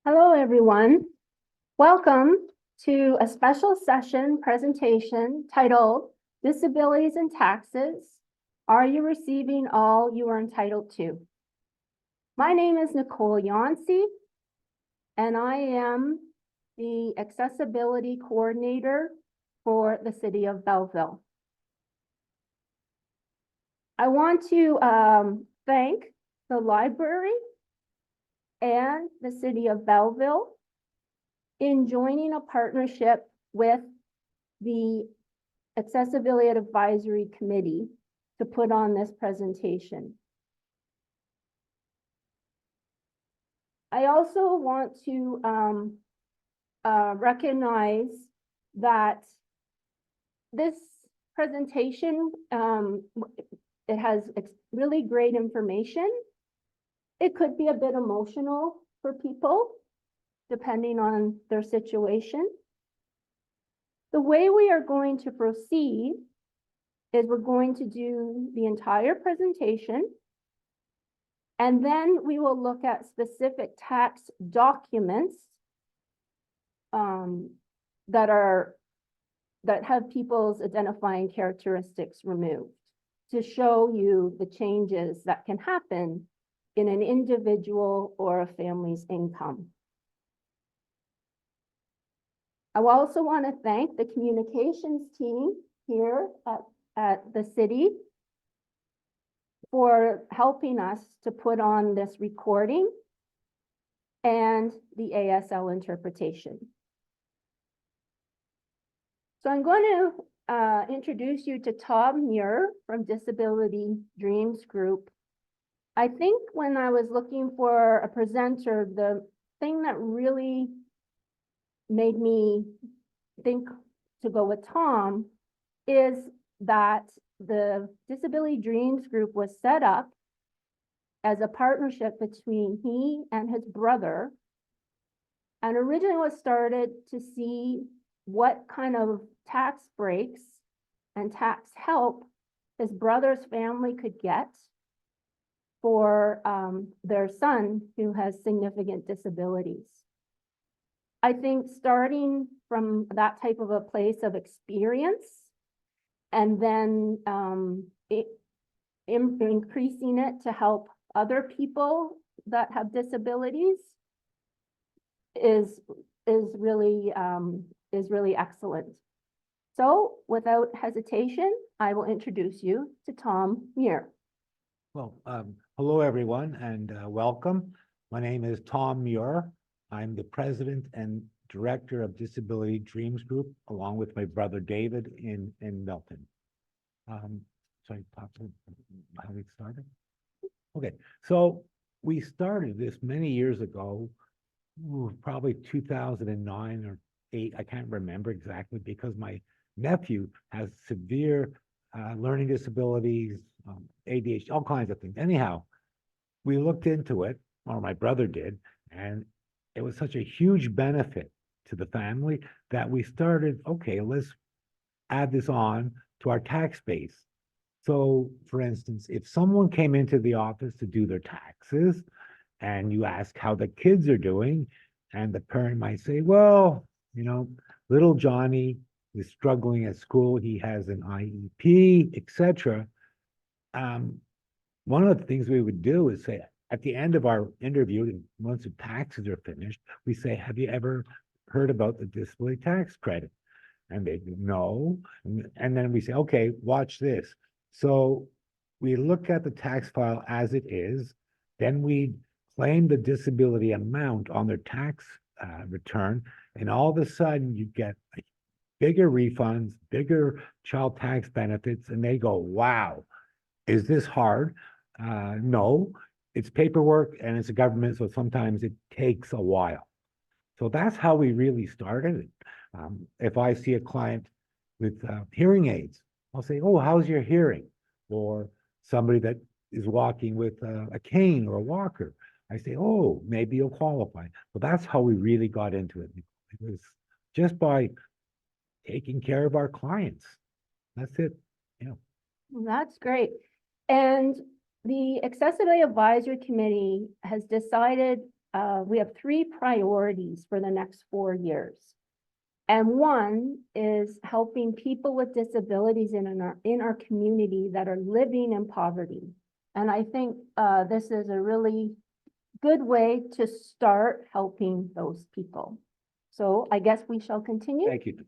Hello, everyone. Welcome to a special session presentation titled Disabilities and Taxes. Are you receiving all you are entitled to? My name is Nicole Yancey, and I am the Accessibility Coordinator for the City of Belleville. I want to thank the library and the City of Belleville in joining a partnership with the Accessibility Advisory Committee to put on this presentation. I also want to recognize that this presentation, it has really great information. It could be a bit emotional for people, depending on their situation. The way we are going to proceed is we're going to do the entire presentation, and then we will look at specific tax documents that have people's identifying characteristics removed to show you the changes that can happen in an individual or a family's income. I also want to thank the communications team here at the city for helping us to put on this recording and the ASL interpretation. So I'm going to introduce you to Tom Muir from Disability Dreams Group. I think when I was looking for a presenter, the thing that really made me think to go with Tom is that the Disability Dreams Group was set up as a partnership between he and his brother, and originally was started to see what kind of tax breaks and tax help his brother's family could get for their son who has significant disabilities. I think starting from that type of a place of experience and then increasing it to help other people that have disabilities is really excellent. So without hesitation, I will introduce you to Tom Muir. Well, hello everyone, and welcome. My name is Tom Muir. I'm the president and director of Disability Dreams Group, along with my brother David in Milton. So I talked to how we started. Okay, so we started this many years ago, probably 2009 or 8. I can't remember exactly because my nephew has severe learning disabilities, ADHD, all kinds of things. Anyhow, we looked into it, or my brother did, and it was such a huge benefit to the family that we started, okay, let's add this on to our tax base. So, for instance, if someone came into the office to do their taxes and you ask how the kids are doing, and the parent might say, well, you know, little Johnny is struggling at school, he has an IEP, etc. One of the things we would do is say, at the end of our interview, once the taxes are finished, we say, have you ever heard about the disability tax credit? And they go, no. And then we say, okay, watch this. So we look at the tax file as it is, then we claim the disability amount on their tax return, and all of a sudden you get bigger refunds, bigger child tax benefits, and they go, wow, is this hard? No, it's paperwork and it's a government, so sometimes it takes a while. So that's how we really started. If I see a client with hearing aids, I'll say, oh, how's your hearing? Or somebody that is walking with a cane or a walker, I say, oh, maybe you'll qualify. Well, that's how we really got into it. It was just by taking care of our clients. That's it. Yeah. Well, that's great. And the Accessibility Advisory Committee has decided we have three priorities for the next 4 years. And one is helping people with disabilities in our community that are living in poverty. And I think this is a really good way to start helping those people. So I guess we shall continue. Thank you.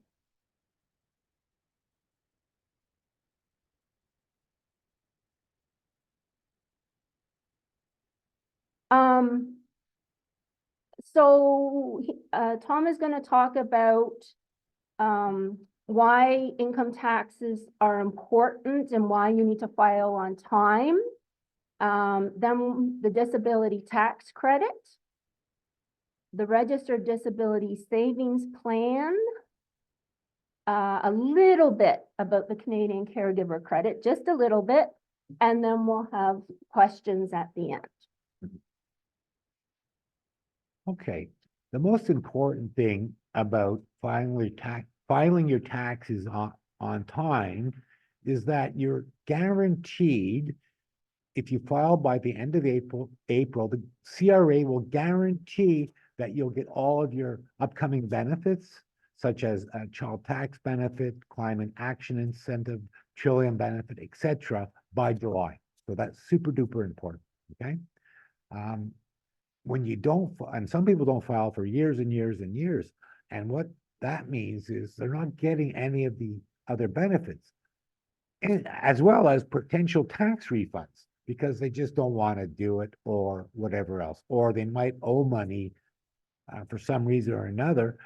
So Tom is going to talk about why income taxes are important and why you need to file on time. Then the disability tax credit, the registered disability savings plan, a little bit about the Canadian caregiver credit, just a little bit, and then we'll have questions at the end. Okay, the most important thing about filing your taxes on time is that you're guaranteed, if you file by the end of April, the CRA will guarantee that you'll get all of your upcoming benefits, such as a child tax benefit, climate action incentive, Trillium benefit, etc., by July. So that's super duper important, okay? When you don't, and some people don't file for years and years and years, and what that means is they're not getting any of the other benefits, and as well as potential tax refunds, because they just don't want to do it or whatever else, or they might owe money for some reason or another,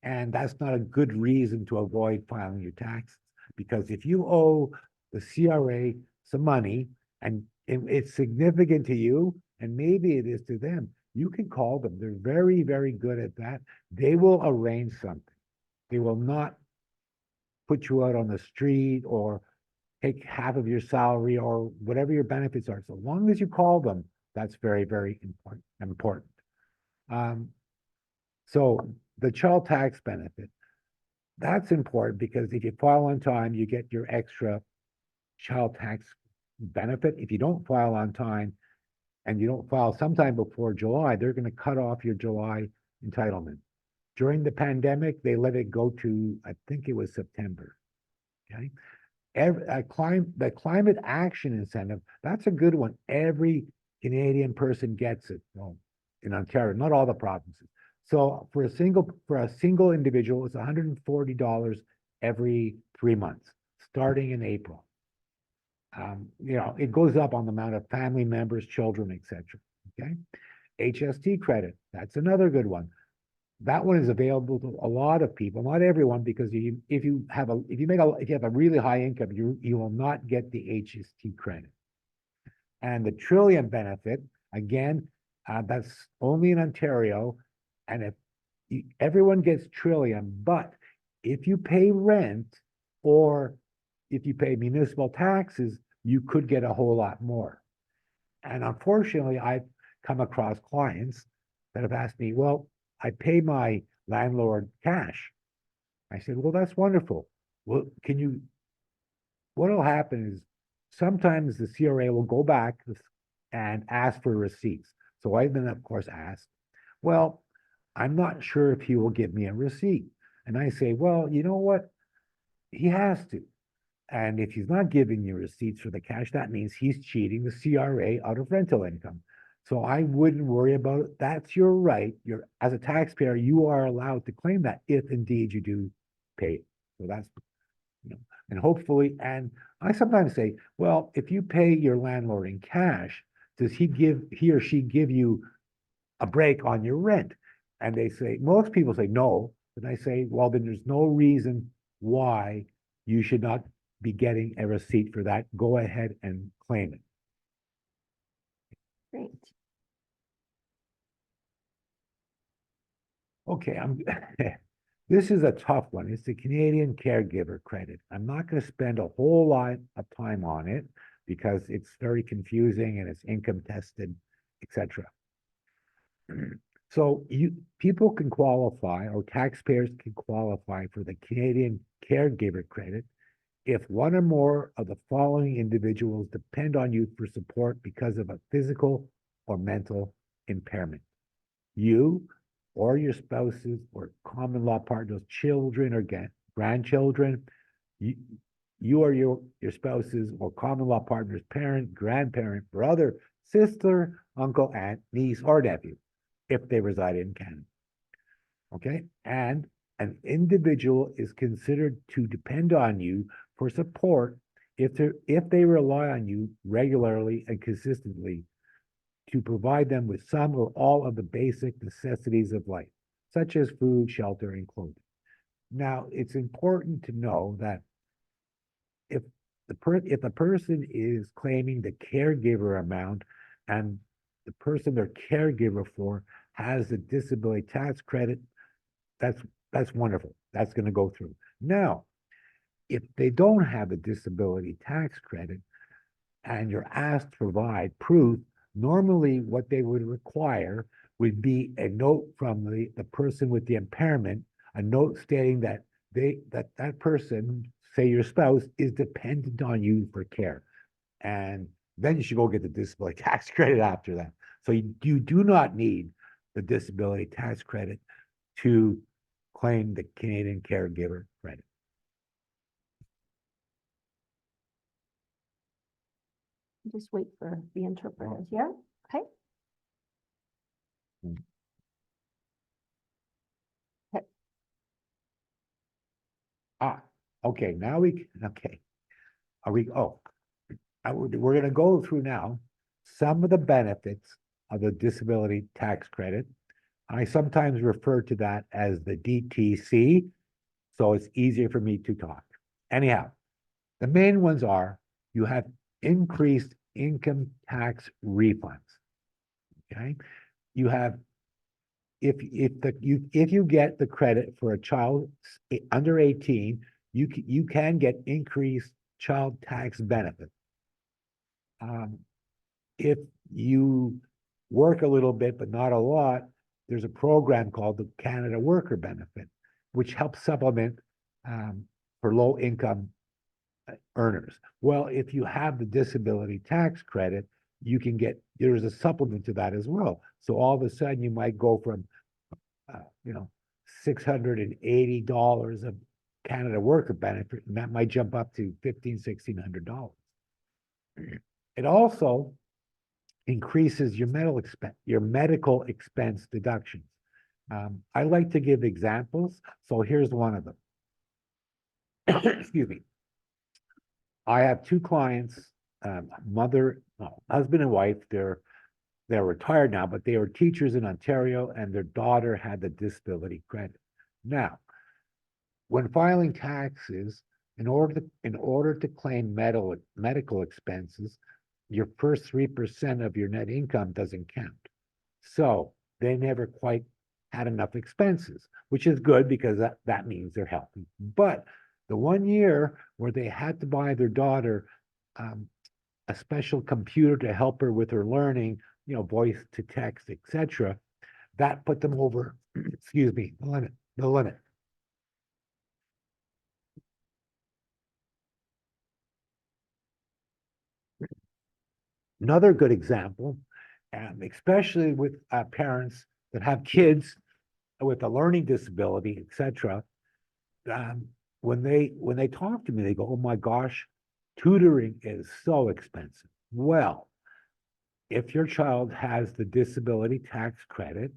and that's not a good reason to avoid filing your taxes, because if you owe the CRA some money and it's significant to you, and maybe it is to them, you can call them. They're very, very good at that. They will arrange something. They will not put you out on the street or take half of your salary or whatever your benefits are. So long as you call them, that's very, very important. So the child tax benefit, that's important because if you file on time, you get your extra child tax benefit. If you don't file on time and you don't file sometime before July, they're going to cut off your July entitlement. During the pandemic, they let it go to, I think it was September. Okay. The climate action incentive, that's a good one. Every Canadian person gets it. Well, in Ontario, not all the provinces. So for a single individual, it's $140 every 3 months, starting in April. It goes up on the amount of family members, children, etc. Okay. HST credit, that's another good one. That one is available to a lot of people, not everyone, because if you have a really high income, you will not get the HST credit. And the Trillium benefit, again, that's only in Ontario, and everyone gets Trillium, but if you pay rent or if you pay municipal taxes, you could get a whole lot more. And unfortunately, I've come across clients that have asked me, well, I pay my landlord cash. I said, well, that's wonderful. Well, what'll happen is sometimes the CRA will go back and ask for receipts. So I then, of course, ask, well, I'm not sure if he will give me a receipt. And I say, well, you know what? He has to. And if he's not giving you receipts for the cash, that means he's cheating the CRA out of rental income. So I wouldn't worry about it. That's your right. As a taxpayer, you are allowed to claim that if indeed you do pay it. So that's, and hopefully, and I sometimes say, well, if you pay your landlord in cash, does he or she give you a break on your rent? And they say, most people say no. And I say, well, then there's no reason why you should not be getting a receipt for that. Go ahead and claim it. Great. Okay, this is a tough one. It's the Canadian caregiver credit. I'm not going to spend a whole lot of time on it because it's very confusing and it's income tested, etc. So people can qualify, or taxpayers can qualify for the Canadian caregiver credit if one or more of the following individuals depend on you for support because of a physical or mental impairment. you or your spouses or common law partners, children or grandchildren, you, you or your spouses or common law partner's parent, grandparent, brother, sister, uncle, aunt, niece, or nephew, if they reside in Canada. Okay, and an individual is considered to depend on you for support if they rely on you regularly and consistently to provide them with some or all of the basic necessities of life, such as food, shelter, and clothing. Now, it's important to know that if if a person is claiming the caregiver amount and the person they're caregiver for has a disability tax credit, that's wonderful. That's going to go through. Now, if they don't have a disability tax credit and you're asked to provide proof, normally what they would require would be a note from the person with the impairment, a note stating that that person, say your spouse, is dependent on you for care. And then you should go get the disability tax credit after that. So you do not need the disability tax credit to claim the Canadian caregiver credit. Just wait for the interpreters, yeah? Okay. Hmm. Okay. Okay, now okay. We're gonna go through now some of the benefits of the disability tax credit. I sometimes refer to that as the DTC, so it's easier for me to talk. Anyhow, the main ones are you have increased income tax refunds. Okay, you have if you get the credit for a child under 18, you can get increased child tax benefit. If you work a little bit but not a lot, there's a program called the Canada Worker Benefit, which helps supplement for low income earners. Well, if you have the disability tax credit, there's a supplement to that as well. So all of a sudden you might go from, $680 of Canada Worker Benefit, and that might jump up to $1,600. It also increases your medical expense deductions. I like to give examples, so here's one of them. Excuse me. I have two clients, husband and wife. They're retired now, but they were teachers in Ontario, and their daughter had the disability credit. Now, when filing taxes, in order to claim medical expenses, your first 3% of your net income doesn't count. So they never quite had enough expenses, which is good because that means they're healthy. But the 1 year where they had to buy their daughter a special computer to help her with her learning, voice to text, etc., that put them over, excuse me, the limit. Another good example, especially with parents that have kids with a learning disability, etc., when they talk to me, they go, "Oh my gosh, tutoring is so expensive." Well, if your child has the disability tax credit,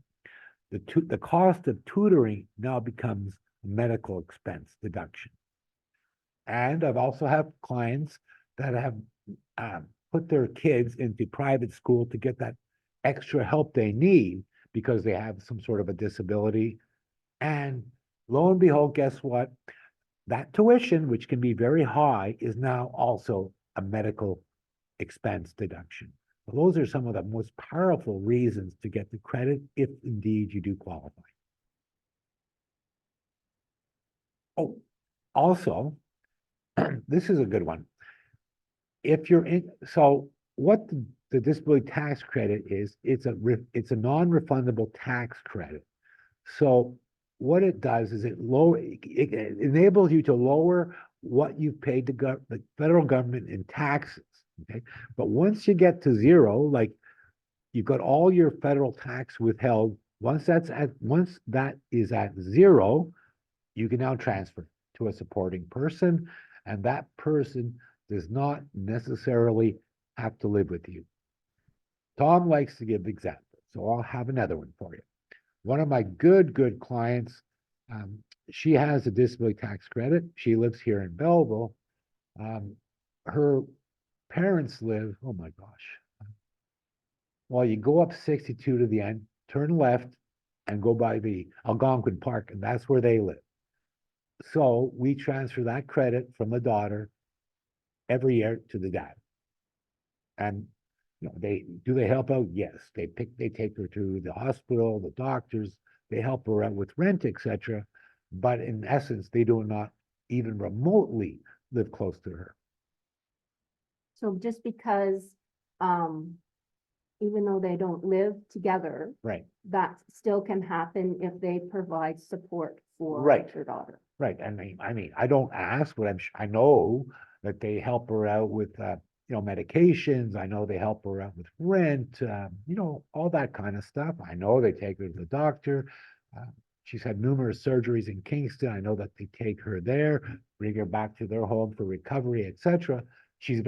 the cost of tutoring now becomes medical expense deduction. And I've also had clients that have put their kids into private school to get that extra help they need because they have some sort of a disability. And lo and behold, guess what? That tuition, which can be very high, is now also a medical expense deduction. So those are some of the most powerful reasons to get the credit if indeed you do qualify. Oh, also, this is a good one. If you're so what the disability tax credit is, it's a non-refundable tax credit. So what it does is it enables you to lower what you've paid the federal government in taxes. Okay, but once you get to zero, like you've got all your federal tax withheld Once that is at zero, you can now transfer to a supporting person, and that person does not necessarily have to live with you. Tom likes to give examples, so I'll have another one for you. One of my good clients, she has a disability tax credit. She lives here in Belleville. Her parents live, oh my gosh. Well, you go up 62 to the end, turn left, and go by the Algonquin Park, and that's where they live. So we transfer that credit from the daughter every year to the dad. And they help out? Yes. They take her to the hospital, the doctors, they help her out with rent, etc. But in essence, they do not even remotely live close to her. So just because, even though they don't live together, Right. that still can happen if they provide support for Right. your daughter. Right. I mean, I don't ask, but I know that they help her out with, medications. I know they help her out with rent, all that kind of stuff. I know they take her to the doctor. She's had numerous surgeries in Kingston. I know that they take her there, bring her back to their home for recovery, etc. She's a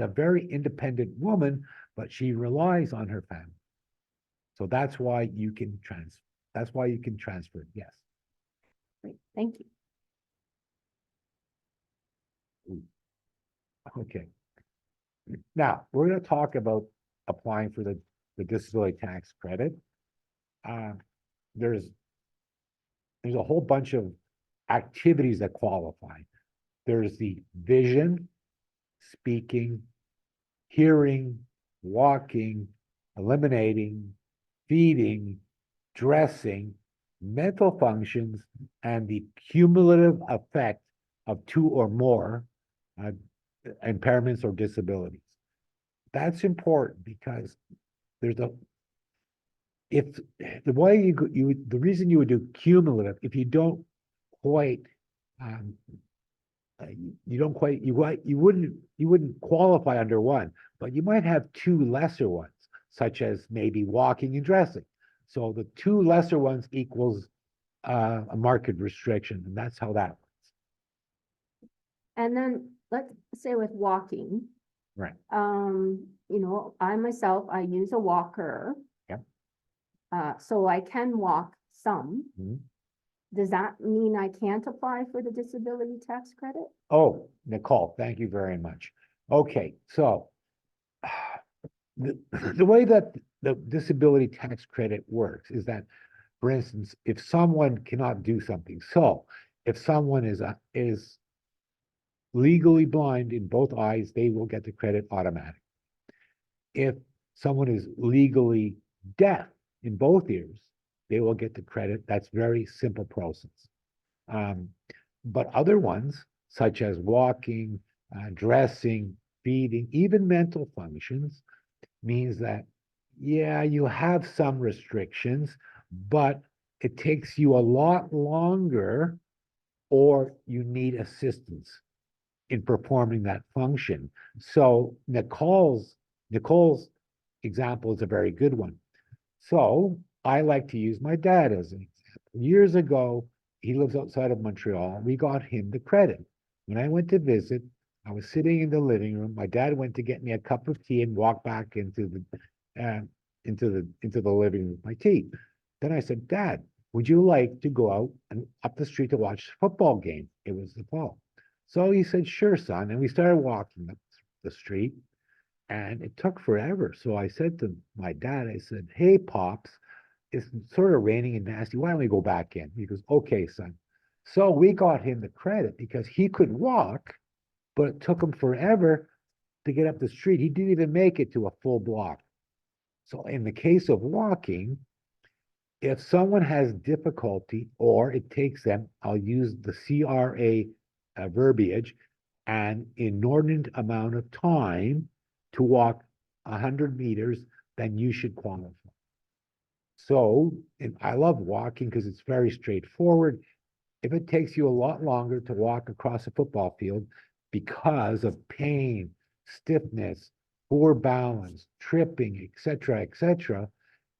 very independent woman, but she relies on her family. So that's why you can transfer. Yes. Great, thank you. Okay. Now, we're going to talk about applying for the disability tax credit. There's a whole bunch of activities that qualify. There's the vision, speaking, hearing, walking, eliminating, feeding, dressing, mental functions, and the cumulative effect of two or more impairments or disabilities. That's important because there's the reason you would do cumulative, if you don't quite you wouldn't qualify under one, but you might have two lesser ones, such as maybe walking and dressing. So the two lesser ones equals a market restriction, and that's how that works. And then let's say with walking, Right. I myself, I use a walker. Yep. So I can walk some. Mhm. Does that mean I can't apply for the disability tax credit? Oh, Nicole, thank you very much. Okay, so the way that the disability tax credit works is that, for instance, if someone cannot do something, so if someone is legally blind in both eyes, they will get the credit automatically. If someone is legally deaf in both ears, they will get the credit. That's very simple process. But other ones, such as walking, dressing, feeding, even mental functions, means that, yeah, you have some restrictions, but it takes you a lot longer, or you need assistance in performing that function. So Nicole's example is a very good one. So I like to use my dad as an example. Years ago, he lives outside of Montreal. We got him the credit. When I went to visit, I was sitting in the living room. My dad went to get me a cup of tea and walked back into the living room with my tea. Then I said, Dad, would you like to go out and up the street to watch the football game? It was the fall. So he said, sure, son. And we started walking up the street, and it took forever. So I said to my dad, I said, hey, Pops, it's sort of raining and nasty. Why don't we go back in? He goes, okay, son. So we got him the credit because he could walk, but it took him forever to get up the street. He didn't even make it to a full block. So in the case of walking, if someone has difficulty or it takes them, I'll use the CRA verbiage, an inordinate amount of time to walk 100 meters, then you should qualify. So, and I love walking because it's very straightforward. If it takes you a lot longer to walk across a football field because of pain, stiffness, poor balance, tripping, etc.,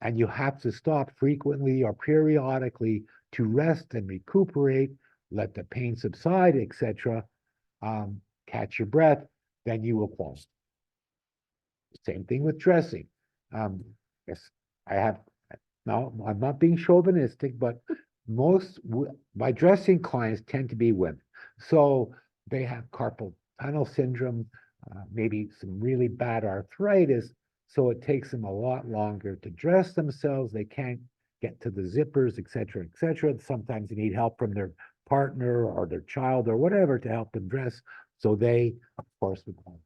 and you have to stop frequently or periodically to rest and recuperate, let the pain subside, etc., catch your breath, then you will qualify. Same thing with dressing. Yes, I have, no, I'm not being chauvinistic, but my dressing clients tend to be women. So they have carpal tunnel syndrome, maybe some really bad arthritis. So it takes them a lot longer to dress themselves. They can't get to the zippers, et cetera, et cetera. Sometimes they need help from their partner or their child or whatever to help them dress. So they, of course, would want.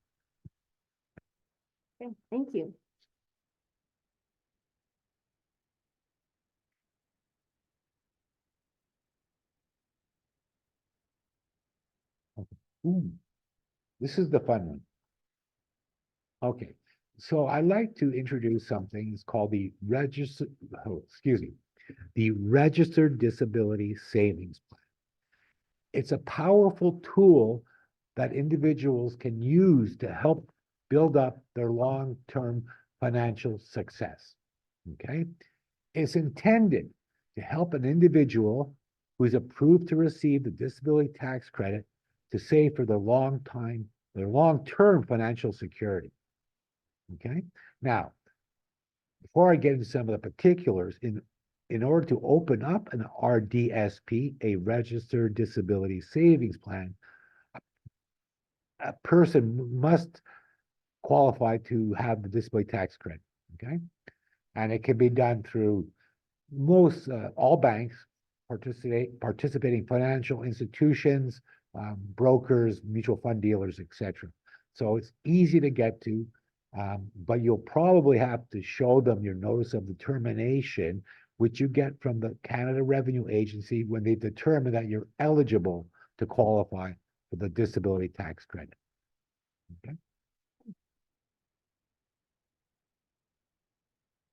Okay, thank you. Ooh, this is the fun one. Okay, so I like to introduce something. It's called the the Registered Disability Savings Plan. It's a powerful tool that individuals can use to help build up their long-term financial success. Okay, it's intended to help an individual who is approved to receive the disability tax credit to save for their long-term financial security. Okay, now, before I get into some of the particulars, in order to open up an RDSP, a Registered Disability Savings Plan, a person must qualify to have the disability tax credit. Okay, and it can be done through all banks, participating financial institutions, brokers, mutual fund dealers, etc. So it's easy to get to, but you'll probably have to show them your notice of determination, which you get from the Canada Revenue Agency when they determine that you're eligible to qualify for the disability tax credit. Okay.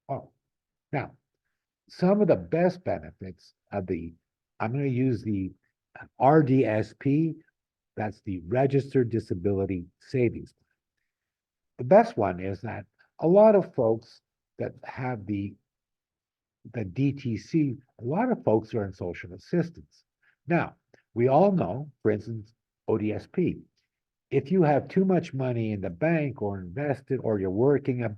Oh, now, some of the best benefits of I'm going to use the RDSP, that's the Registered Disability Savings Plan. The best one is that a lot of folks that have the DTC, a lot of folks are in social assistance. Now, we all know, for instance, ODSP. If you have too much money in the bank or invested, or you're working, and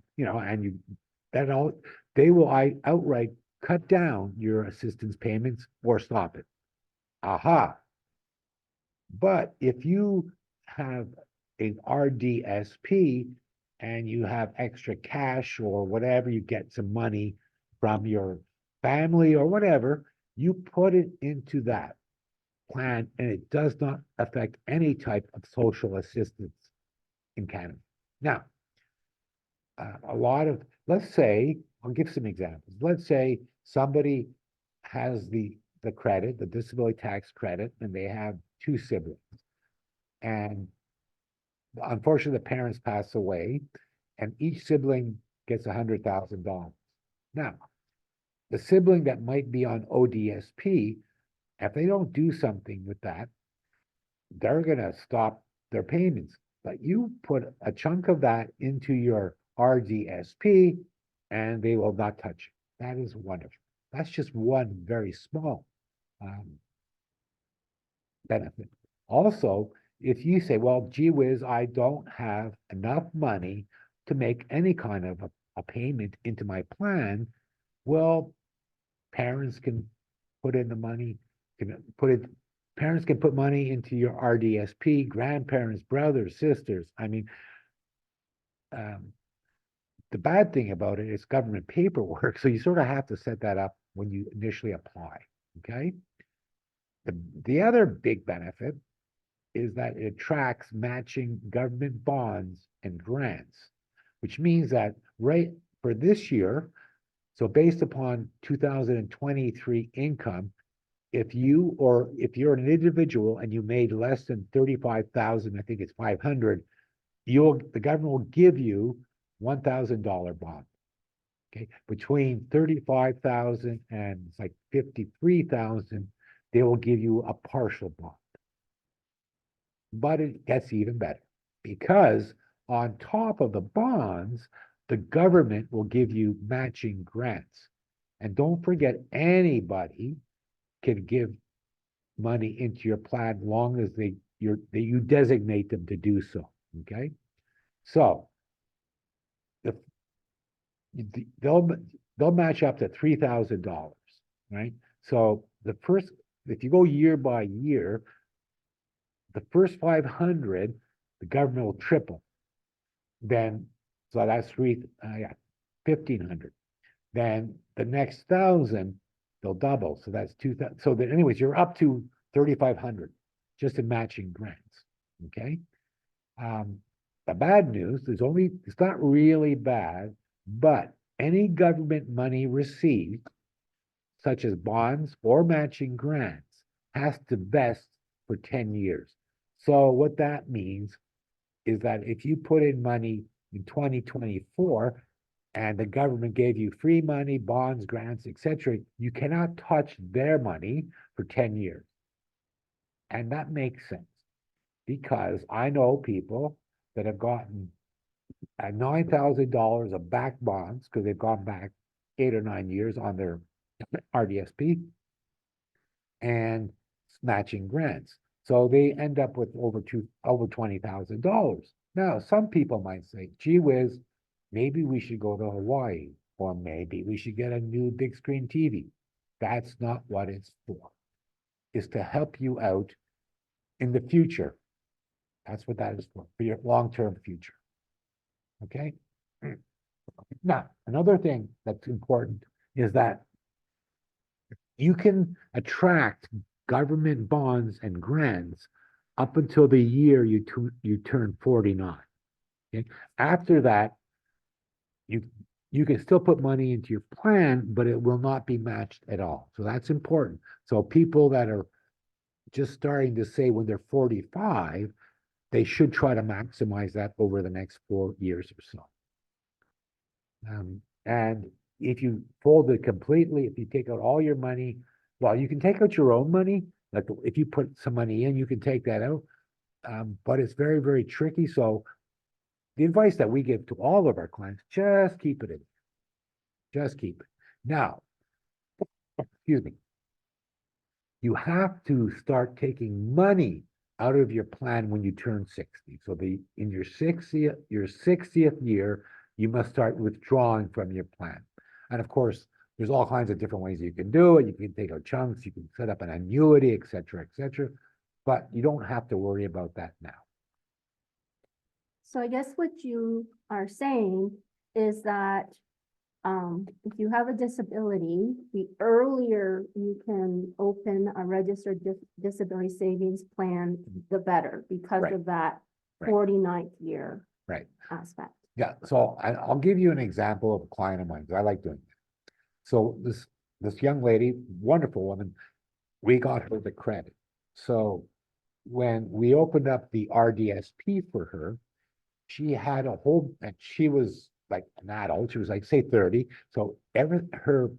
they will outright cut down your assistance payments or stop it. Aha. But if you have an RDSP and you have extra cash or whatever, you get some money from your family or whatever, you put it into that plan and it does not affect any type of social assistance in Canada. Now, let's say, I'll give some examples. Let's say somebody has the credit, the disability tax credit, and they have two siblings. And unfortunately, the parents pass away, and each sibling gets $100,000. Now, the sibling that might be on ODSP, if they don't do something with that, they're going to stop their payments. But you put a chunk of that into your RDSP, and they will not touch it. That is wonderful. That's just one very small benefit. Also, if you say, well, gee whiz, I don't have enough money to make any kind of a payment into my plan, well, parents can put in the money, parents can put money into your RDSP, grandparents, brothers, sisters. I mean, the bad thing about it is government paperwork, so you sort of have to set that up when you initially apply, okay? The other big benefit is that it attracts matching government bonds and grants, which means that right for this year, so based upon 2023 income, if you're an individual and you made less than 35,000, I think it's 500, the government will give you $1,000 bond. Okay, between 35,000 and it's like 53,000, they will give you a partial bond. But it gets even better because on top of the bonds, the government will give you matching grants. And don't forget, anybody can give money into your plan long as you designate them to do so. Okay, so the, they'll match up to $3,000, right? So if you go year by year, the first 500, the government will triple. Then, so that's 1,500. Then the next 1,000, they'll double. So that's 2,000. So then anyways, you're up to 3,500 just in matching grants. Okay. The bad news is it's not really bad, but any government money received, such as bonds or matching grants, has to vest for 10 years. So what that means is that if you put in money in 2024 and the government gave you free money, bonds, grants, etc., you cannot touch their money for 10 years. And that makes sense because I know people that have gotten $9,000 of back bonds because they've gone back 8 or 9 years on their RDSP and matching grants. So they end up with over $20,000. Now, some people might say, gee whiz, maybe we should go to Hawaii, or maybe we should get a new big screen TV. That's not what it's for. It's to help you out in the future. That's what that is for your long-term future. Okay? Now, another thing that's important is that you can attract government bonds and grants up until the year you turn 49. Okay? After that, you can still put money into your plan, but it will not be matched at all. So that's important. So people that are just starting to say when they're 45, they should try to maximize that over the next 4 years or so. And if you fold it completely, if you take out all your money, well, you can take out your own money. Like if you put some money in, you can take that out. But it's very, very tricky. So the advice that we give to all of our clients, just keep it in. Just keep it. Now, excuse me. You have to start taking money out of your plan when you turn 60. So in your 60th year, you must start withdrawing from your plan. And of course, there's all kinds of different ways you can do it. You can take out chunks, you can set up an annuity, et cetera, but you don't have to worry about that now. So I guess what you are saying is that if you have a disability, the earlier you can open a registered disability savings plan, the better because Right. of that Right. 49th year Right. aspect. Yeah, so I'll give you an example of a client of mine, because I like doing it. So this young lady, wonderful woman, we got her the credit. So when we opened up the RDSP for her, she had and she was like an adult, she was like, say 30. So her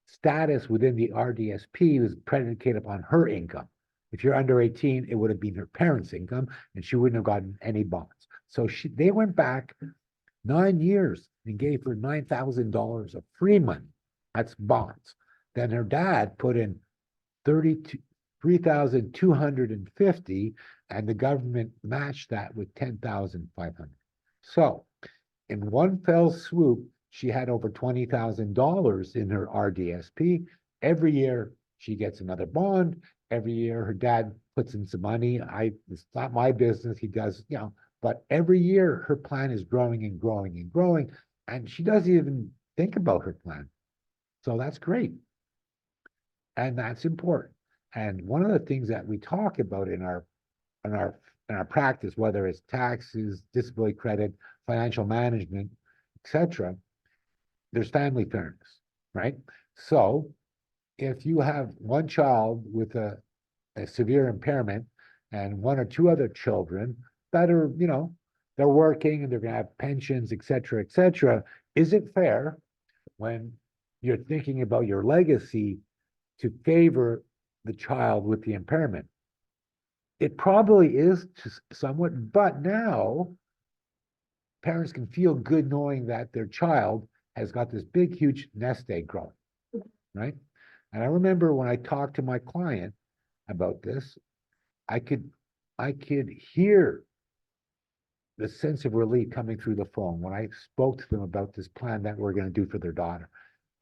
status within the RDSP was predicated upon her income. If you're under 18, it would have been her parents' income, and she wouldn't have gotten any bonds. So they went back 9 years and gave her $9,000 of free money. That's bonds. Then her dad put in 3,250, and the government matched that with 10,500. So in one fell swoop, she had over $20,000 in her RDSP. Every year she gets another bond. Every year her dad puts in some money. It's not my business. He does, but every year her plan is growing and growing and growing, and she doesn't even think about her plan. So that's great. And that's important. And one of the things that we talk about in our practice, whether it's taxes, disability credit, financial management, etc., there's family fairness, right? So if you have one child with a severe impairment and one or two other children that are, they're working and they're going to have pensions, etc., is it fair when you're thinking about your legacy to favor the child with the impairment? It probably is somewhat, but now parents can feel good knowing that their child has got this big, huge nest egg growing, right? And I remember when I talked to my client about this, I could hear the sense of relief coming through the phone when I spoke to them about this plan that we're going to do for their daughter.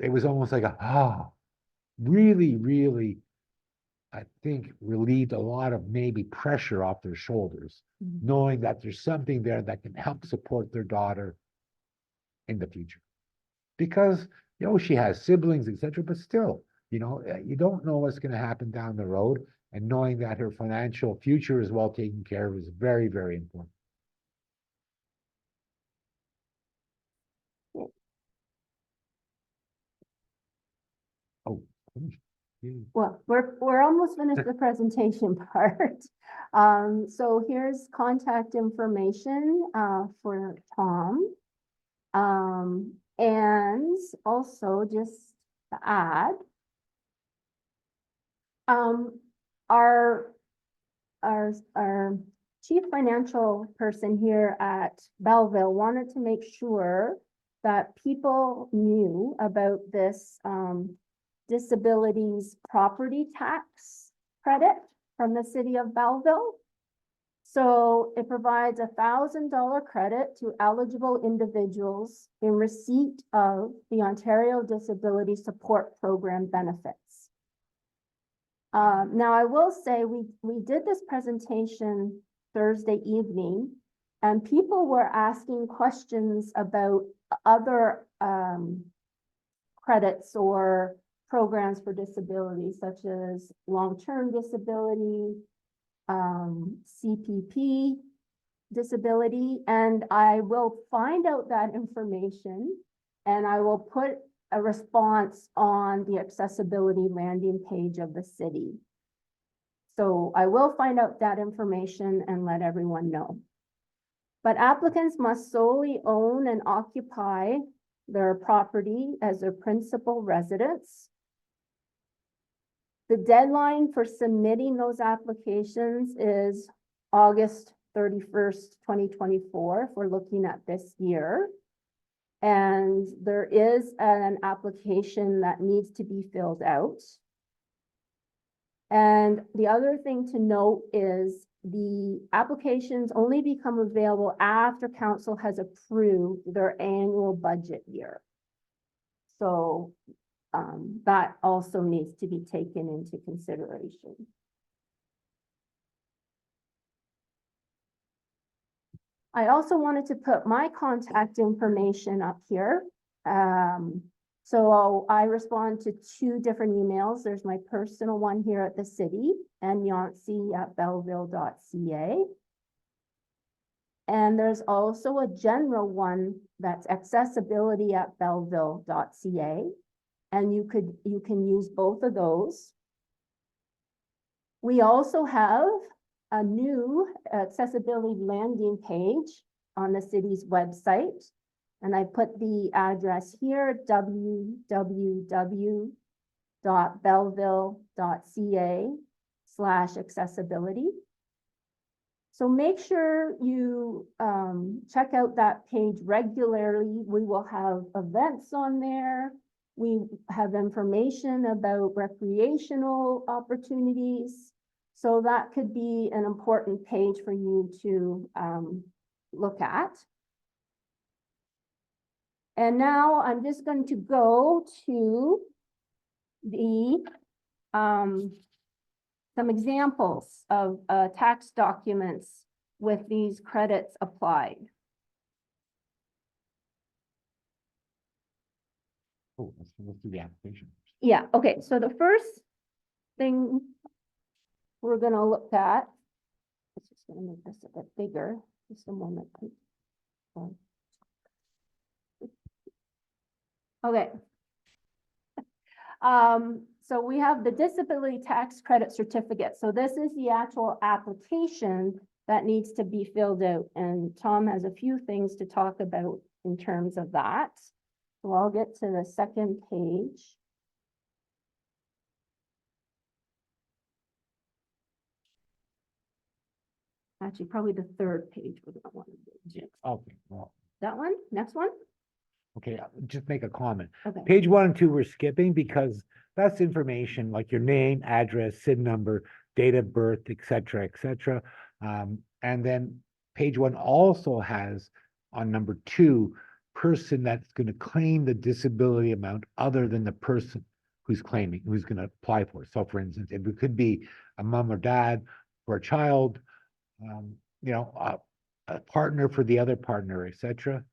It was almost like really, really, I think, relieved a lot of maybe pressure off their shoulders, knowing that there's something there that can help support their daughter in the future. Because, she has siblings, etc., but still, you don't know what's going to happen down the road. And knowing that her financial future is well taken care of is very, very important. Oh, Well, we're almost finished the presentation part. So here's contact information, for Tom. And also just to add, our chief financial person here at Belleville wanted to make sure that people knew about this, disabilities property tax credit from the city of Belleville. So it provides $1,000 credit to eligible individuals in receipt of the Ontario Disability Support Program benefits. Now I will say we did this presentation Thursday evening, and people were asking questions about other credits or programs for disability, such as long-term disability, CPP disability, and I will find out that information and I will put a response on the accessibility landing page of the city. So I will find out that information and let everyone know. But applicants must solely own and occupy their property as their principal residence. The deadline for submitting those applications is August 31st, 2024, if we're looking at this year. And there is an application that needs to be filled out. And the other thing to note is the applications only become available after council has approved their annual budget year. So that also needs to be taken into consideration. I also wanted to put my contact information up here. So I respond to 2 different emails. There's my personal one here at the city and Yancey@belleville.ca. And there's also a general one that's accessibility@belleville.ca. And you can use both of those. We also have a new accessibility landing page on the city's website. And I put the address here, www.belleville.ca/accessibility. So make sure you check out that page regularly. We will have events on there. We have information about recreational opportunities. So that could be an important page for you to look at. And now I'm just going to go to the some examples of tax documents with these credits applied. Oh, let's do the application. Yeah, okay, so the first thing we're gonna look at, I'm just gonna make this a bit bigger, just a moment, please. Okay. So we have the disability tax credit certificate. So this is the actual application that needs to be filled out. And Tom has a few things to talk about in terms of that. So I'll get to the second page. Actually, probably the third page we're gonna want to do. Okay, well, That one, next one? Okay, just make a comment. Okay, Page 1 and 2 we're skipping because that's information like your name, address, SIN number, date of birth, et cetera, et cetera. And then page 1 also has on number 2, person that's going to claim the disability amount other than the person who's claiming, who's going to apply for it. So for instance, if it could be a mom or dad for a child, you know, a partner for the other partner, et cetera.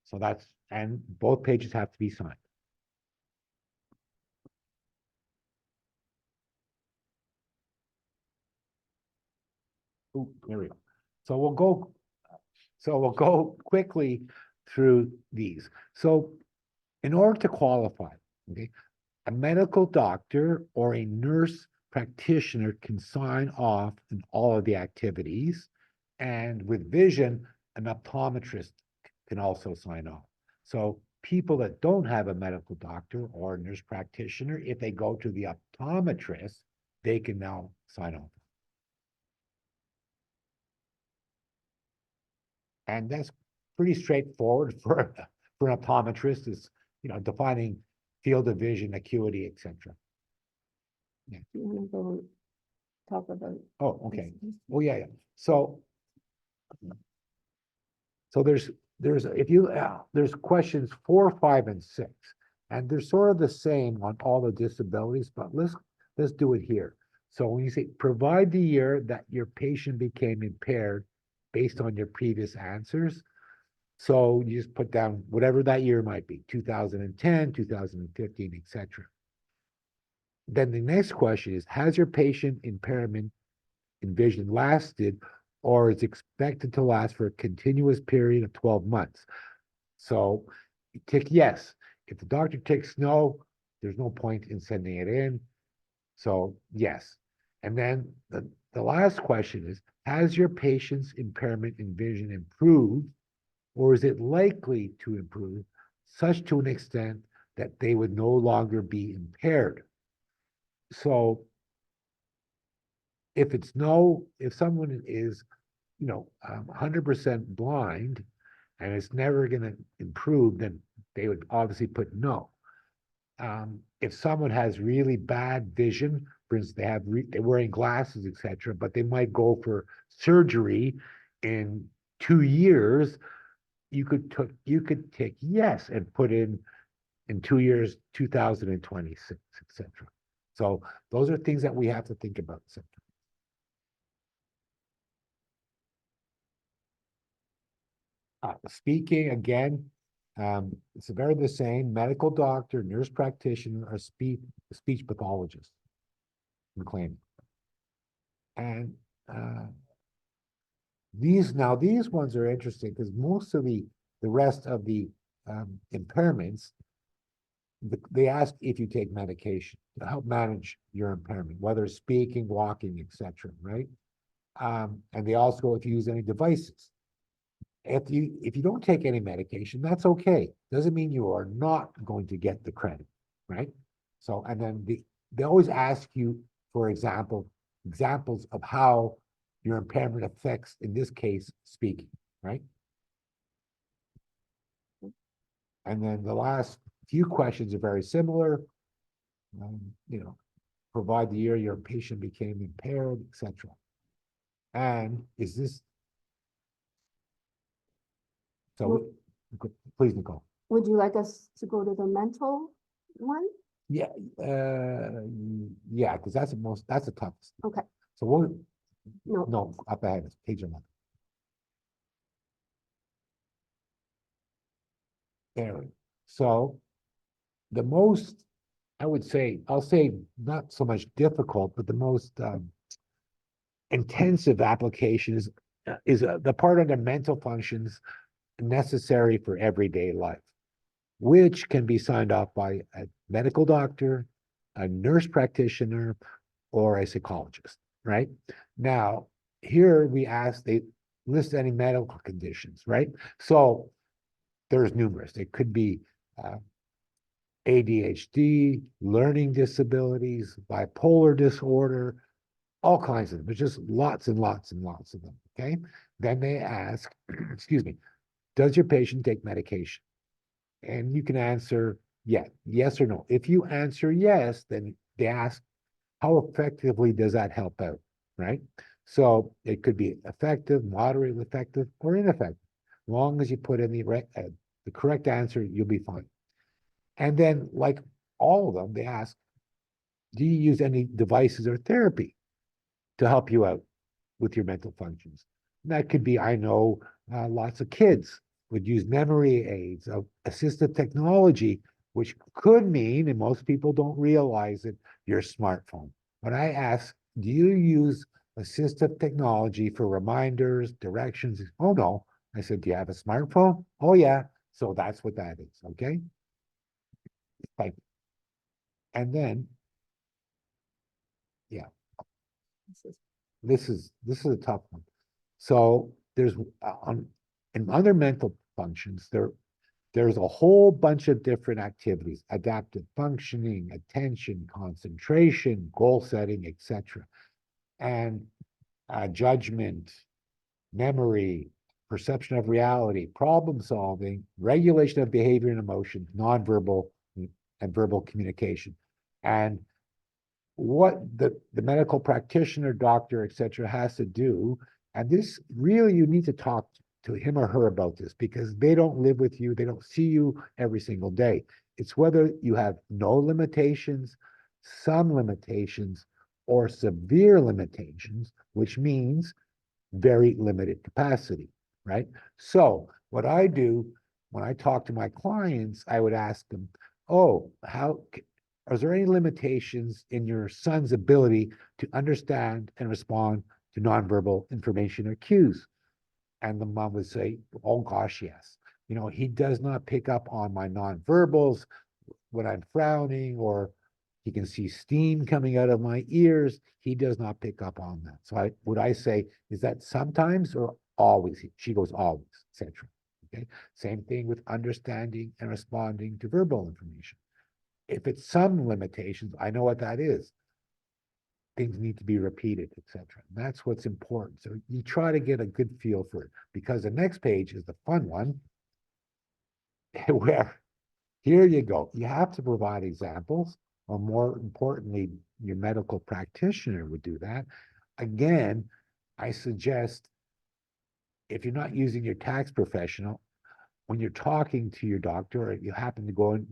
So that's, and both pages have to be signed. Ooh, there we go. So we'll go quickly through these. So in order to qualify, okay, a medical doctor or a nurse practitioner can sign off on all of the activities. And with vision, an optometrist can also sign off. So people that don't have a medical doctor or a nurse practitioner, if they go to the optometrist, they can now sign off. And that's pretty straightforward for an optometrist, is, you know, defining field of vision, acuity, et cetera. you wanna go talk about? Oh, okay. this? Oh, yeah, yeah. So there's if you there's questions 4, 5, and 6, and they're sort of the same on all the disabilities, but let's do it here. So when you say provide the year that your patient became impaired based on your previous answers, so you just put down whatever that year might be, 2010, 2015, et cetera. Then the next question is, has your patient impairment in vision lasted or is expected to last for a continuous period of 12 months? So you tick yes. If the doctor ticks no, there's no point in sending it in. So yes. And then the last question is, has your patient's impairment in vision improved, or is it likely to improve such to an extent that they would no longer be impaired? So if it's no, if someone is, you know, 100% blind and it's never going to improve, then they would obviously put no. If someone has really bad vision, for instance, they're wearing glasses, etc., but they might go for surgery in 2 years, you could take yes and put in 2 years, 2026, etc. So those are things that we have to think about. Speaking again, it's very the same. Medical doctor, nurse practitioner, or speech pathologist in claiming. And these ones are interesting because most of the rest of the impairments, they ask if you take medication to help manage your impairment, whether speaking, walking, etc. Right? And they also if you use any devices. If you don't take any medication, that's okay. Doesn't mean you are not going to get the credit, right? So, and then they always ask you, for examples of how your impairment affects, in this case, speaking, right? And then the last few questions are very similar. You know, provide the year your patient became impaired, etc. And is this so? Please, Nicole. Would you like us to go to the mental one? Yeah, yeah, because that's the toughest. Okay, So we'll, no, no, up ahead, it's page 11. There. So the most, I would say, I'll say not so much difficult, but the most intensive application is the part under mental functions necessary for everyday life, which can be signed off by a medical doctor, a nurse practitioner, or a psychologist, right? Now, here they list any medical conditions, right? So there's numerous. It could be ADHD, learning disabilities, bipolar disorder, all kinds of them. There's just lots and lots and lots of them, okay? Then they ask, excuse me, does your patient take medication? And you can answer yes or no. If you answer yes, then they ask, how effectively does that help out, right? So it could be effective, moderately effective, or ineffective. As long as you put in the correct answer, you'll be fine. And then, like all of them, they ask, do you use any devices or therapy to help you out with your mental functions? And that could be, I know lots of kids would use memory aids, assistive technology, which could mean, and most people don't realize it, your smartphone. When I ask, do you use assistive technology for reminders, directions? Oh, no. I said, do you have a smartphone? Oh, yeah. So that's what that is, okay? Like, and then, yeah, this is a tough one. So there's in other mental functions, there's a whole bunch of different activities: adaptive functioning, attention, concentration, goal setting, etc. And judgment, memory, perception of reality, problem solving, regulation of behavior and emotion, nonverbal and verbal communication. And what the medical practitioner, doctor, etc., has to do, and this really you need to talk to him or her about this because they don't live with you, they don't see you every single day. It's whether you have no limitations, some limitations, or severe limitations, which means very limited capacity, right? So what I do when I talk to my clients, I would ask them, oh, is there any limitations in your son's ability to understand and respond to nonverbal information or cues? And the mom would say, oh gosh, yes. You know, he does not pick up on my nonverbals when I'm frowning, or he can see steam coming out of my ears. He does not pick up on that. So would I say, is that sometimes or always? She goes, always, etc. Okay. Same thing with understanding and responding to verbal information. If it's some limitations, I know what that is. Things need to be repeated, etc. That's what's important. So you try to get a good feel for it, because the next page is the fun one, where here you go. You have to provide examples, or more importantly, your medical practitioner would do that. Again, I suggest, if you're not using your tax professional, when you're talking to your doctor, or you happen to go in,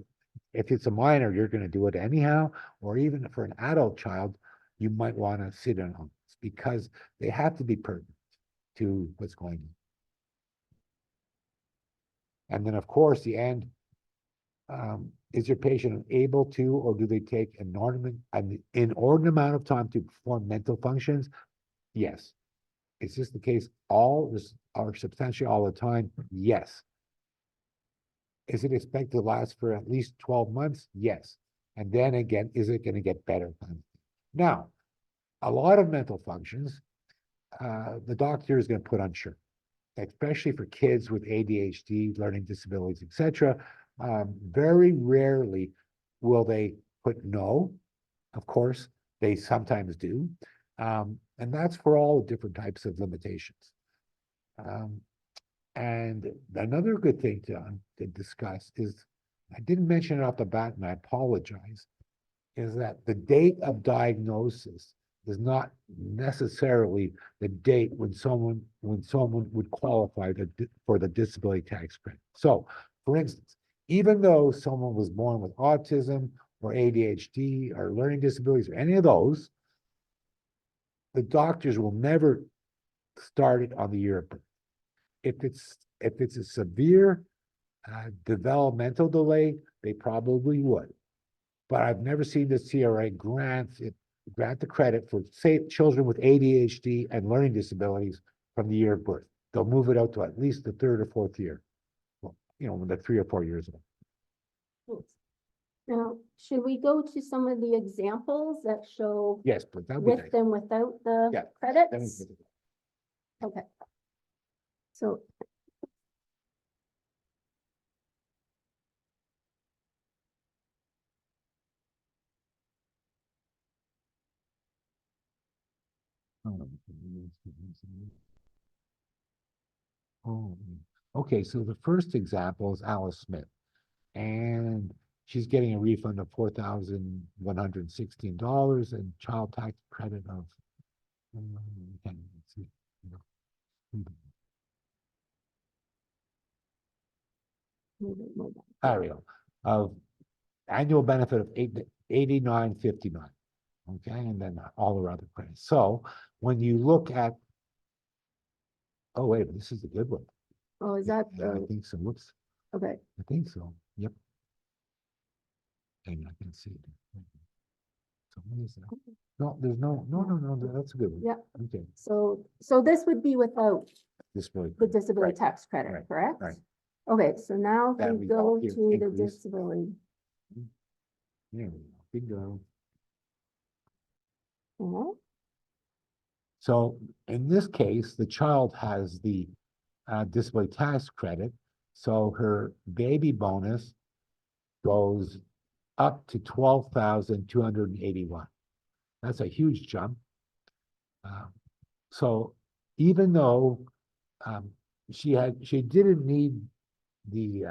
if it's a minor, you're going to do it anyhow, or even for an adult child, you might want to sit in on this because they have to be pertinent to what's going on. And then, of course, the end, is your patient able to, or do they take an inordinate amount of time to perform mental functions? Yes. Is this the case or substantially all the time? Yes. Is it expected to last for at least 12 months? Yes. And then again, is it going to get better? Now, a lot of mental functions, the doctor is going to put unsure, especially for kids with ADHD, learning disabilities, etc. Very rarely will they put no. Of course, they sometimes do. And that's for all different types of limitations. And another good thing to discuss is, I didn't mention it off the bat, and I apologize, is that the date of diagnosis is not necessarily the date when someone would qualify for the disability tax credit. So, for instance, even though someone was born with autism or ADHD or learning disabilities or any of those, the doctors will never start it on the year of birth. If it's a severe developmental delay, they probably would. But I've never seen the CRA grant the credit for, say, children with ADHD and learning disabilities from the year of birth. They'll move it out to at least the third or fourth year. Well, when they're 3 or 4 years old. Thanks. Now, should we go to some of the examples that show Yes, but that would be with nice. and without the Yeah, credits? Okay. So Oh, Okay, so the first example is Alice Smith, and she's getting a refund of $4,116 and child tax credit of, can't even see, you know. There we go, of annual benefit of 89.59. Okay, and then all the other credits. So when you look at, oh wait, this is a good one. Oh, is that, Yeah, I think so. Whoops, okay, I think so. Yep. And I can see it. So what is that? No, there's no, that's a good one. yeah, Okay, so this would be without disability. the disability Right, tax credit, right, correct? right. Okay, so now if That we we go here, to the increase. disability, There we go. Bingo. yeah, So in this case, the child has the disability tax credit. So her baby bonus goes up to 12,281. That's a huge jump. So even though um, she didn't need the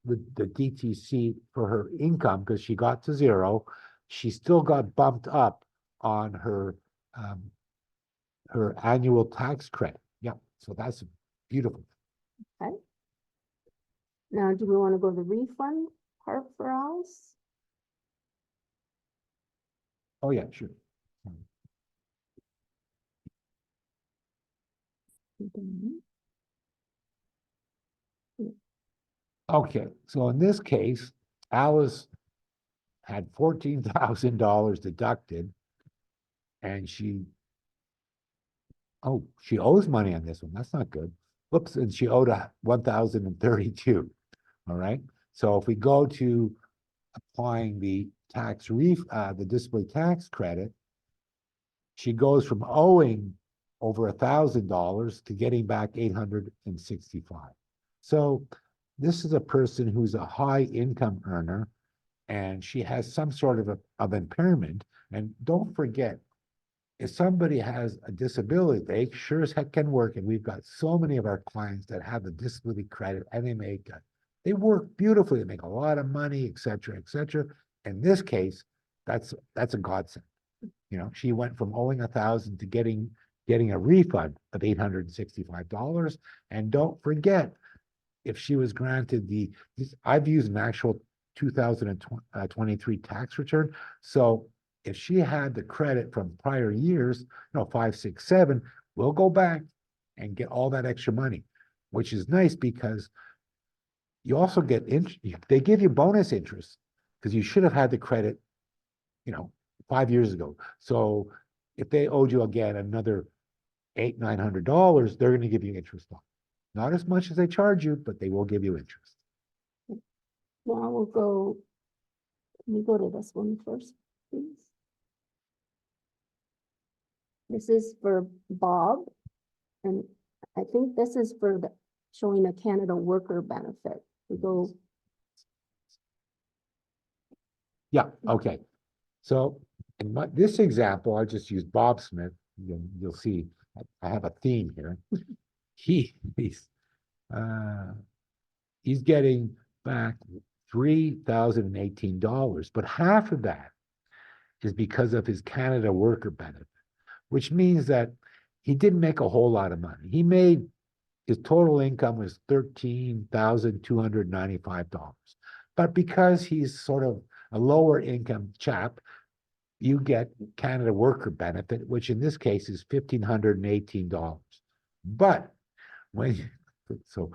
the DTC for her income because she got to zero, she still got bumped up on um, her annual tax credit. Yeah, so that's beautiful. okay. Now, do we want to go the refund part for us? Oh yeah, sure. Mhm. Okay, so in this case, Alice had $14,000 deducted, and she owes money on this one. That's not good. Whoops, and she owed 1,032. All right. So if we go to applying the the disability tax credit, she goes from owing over $1,000 to getting back 865. So this is a person who's a high income earner, and she has some sort of impairment. And don't forget, if somebody has a disability, they sure as heck can work. And we've got so many of our clients that have the disability credit, and they work beautifully. They make a lot of money, et cetera, et cetera. In this case, that's a godsend. You know, she went from owing 1,000 to getting a refund of $865. And don't forget, if she was granted I've used an actual 2023 tax return. So if she had the credit from prior years, 5, 6, 7, we'll go back and get all that extra money, which is nice because you also get they give you bonus interest because you should have had the credit, 5 years ago. So if they owed you again another $800-900, they're going to give you interest on. Not as much as they charge you, but they will give you interest. Now can we go to this one first, please? This is for Bob, and I think this is for showing a Canada worker benefit. We go, Yeah, okay. So in this example, I just used Bob Smith. You'll see I have a theme here. He's uh, he's getting back $3,018, but half of that is because of his Canada worker benefit, which means that he didn't make a whole lot of money. His total income was $13,295. But because he's sort of a lower income chap, you get Canada worker benefit, which in this case is $1,518. But so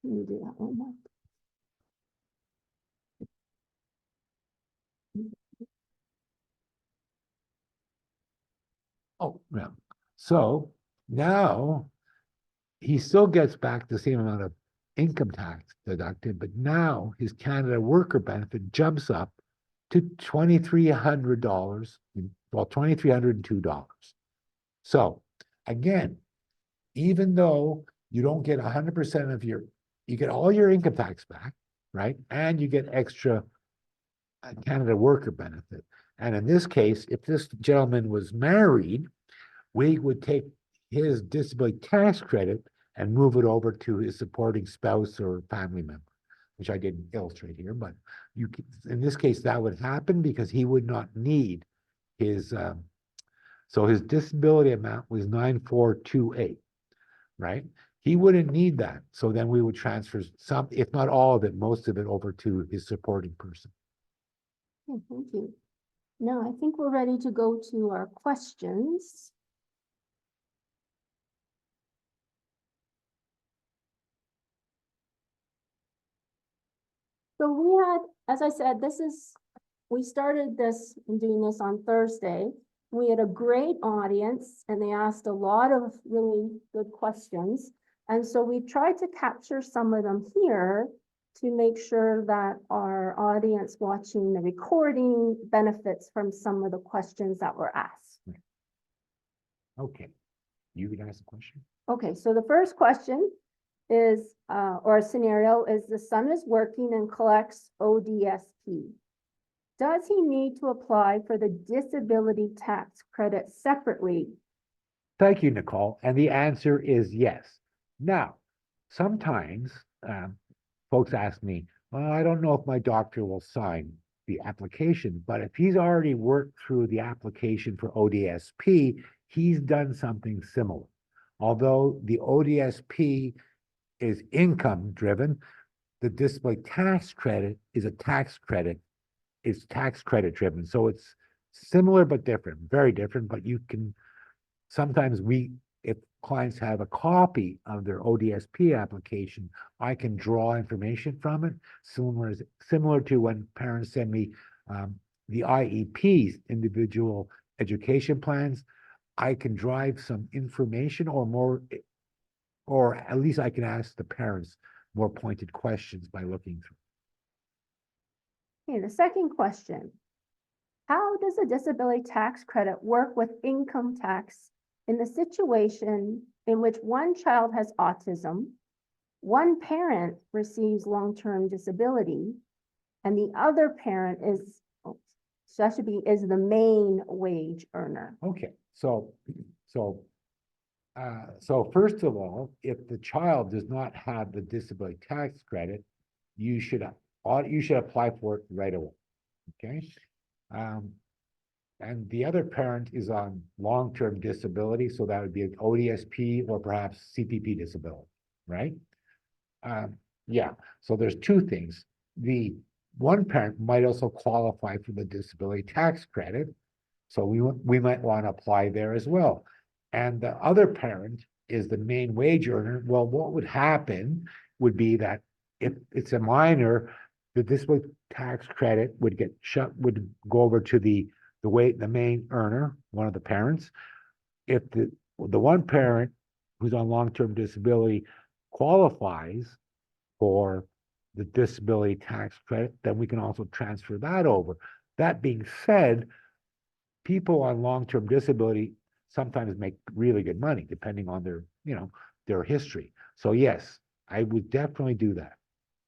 let me do that one more. yeah. So now he still gets back the same amount of income tax deducted, but now his Canada worker benefit jumps up to $2,300, well, $2,302. So again, even though you don't get 100% of you get all your income tax back, right? And you get extra Canada worker benefit. And in this case, if this gentleman was married, we would take his disability tax credit and move it over to his supporting spouse or family member, which I didn't illustrate here, but in this case, that would happen because he would not need his, so his disability amount was 9,428, right? He wouldn't need that. So then we would transfer some, if not all of it, most of it over to his supporting person. Okay, thank you. Now, I think we're ready to go to our questions. So we had, as I said, we started this and doing this on Thursday. We had a great audience and they asked a lot of really good questions. And so we tried to capture some of them here to make sure that our audience watching the recording benefits from some of the questions that were asked. Okay, you can ask a question. Okay, so the first question is, or scenario is the son is working and collects ODSP. Does he need to apply for the disability tax credit separately? Thank you, Nicole. And the answer is yes. Now, sometimes folks ask me, well, I don't know if my doctor will sign the application, but if he's already worked through the application for ODSP, he's done something similar. Although the ODSP is income driven, the disability tax credit is a tax credit. It's tax credit driven. So it's similar but different, very different, but you can, sometimes if clients have a copy of their ODSP application, I can draw information from it, similar to when parents send me the IEPs, individual education plans. I can drive some information or more, or at least I can ask the parents more pointed questions by looking through. Okay, the second question. How does a disability tax credit work with income tax in the situation in which one child has autism, one parent receives long-term disability, and the other parent is, is the main wage earner? Okay, so first of all, if the child does not have the disability tax credit, you should apply for it right away. Okay. And the other parent is on long-term disability, so that would be an ODSP or perhaps CPP disability, right? Yeah, so there's two things. The one parent might also qualify for the disability tax credit, so we might want to apply there as well. And the other parent is the main wage earner. Well, what would happen would be that if it's a minor, the disability tax credit would go over to the main earner, one of the parents. If the one parent who's on long-term disability qualifies for the disability tax credit, then we can also transfer that over. That being said, people on long-term disability sometimes make really good money depending on their history. So yes, I would definitely do that.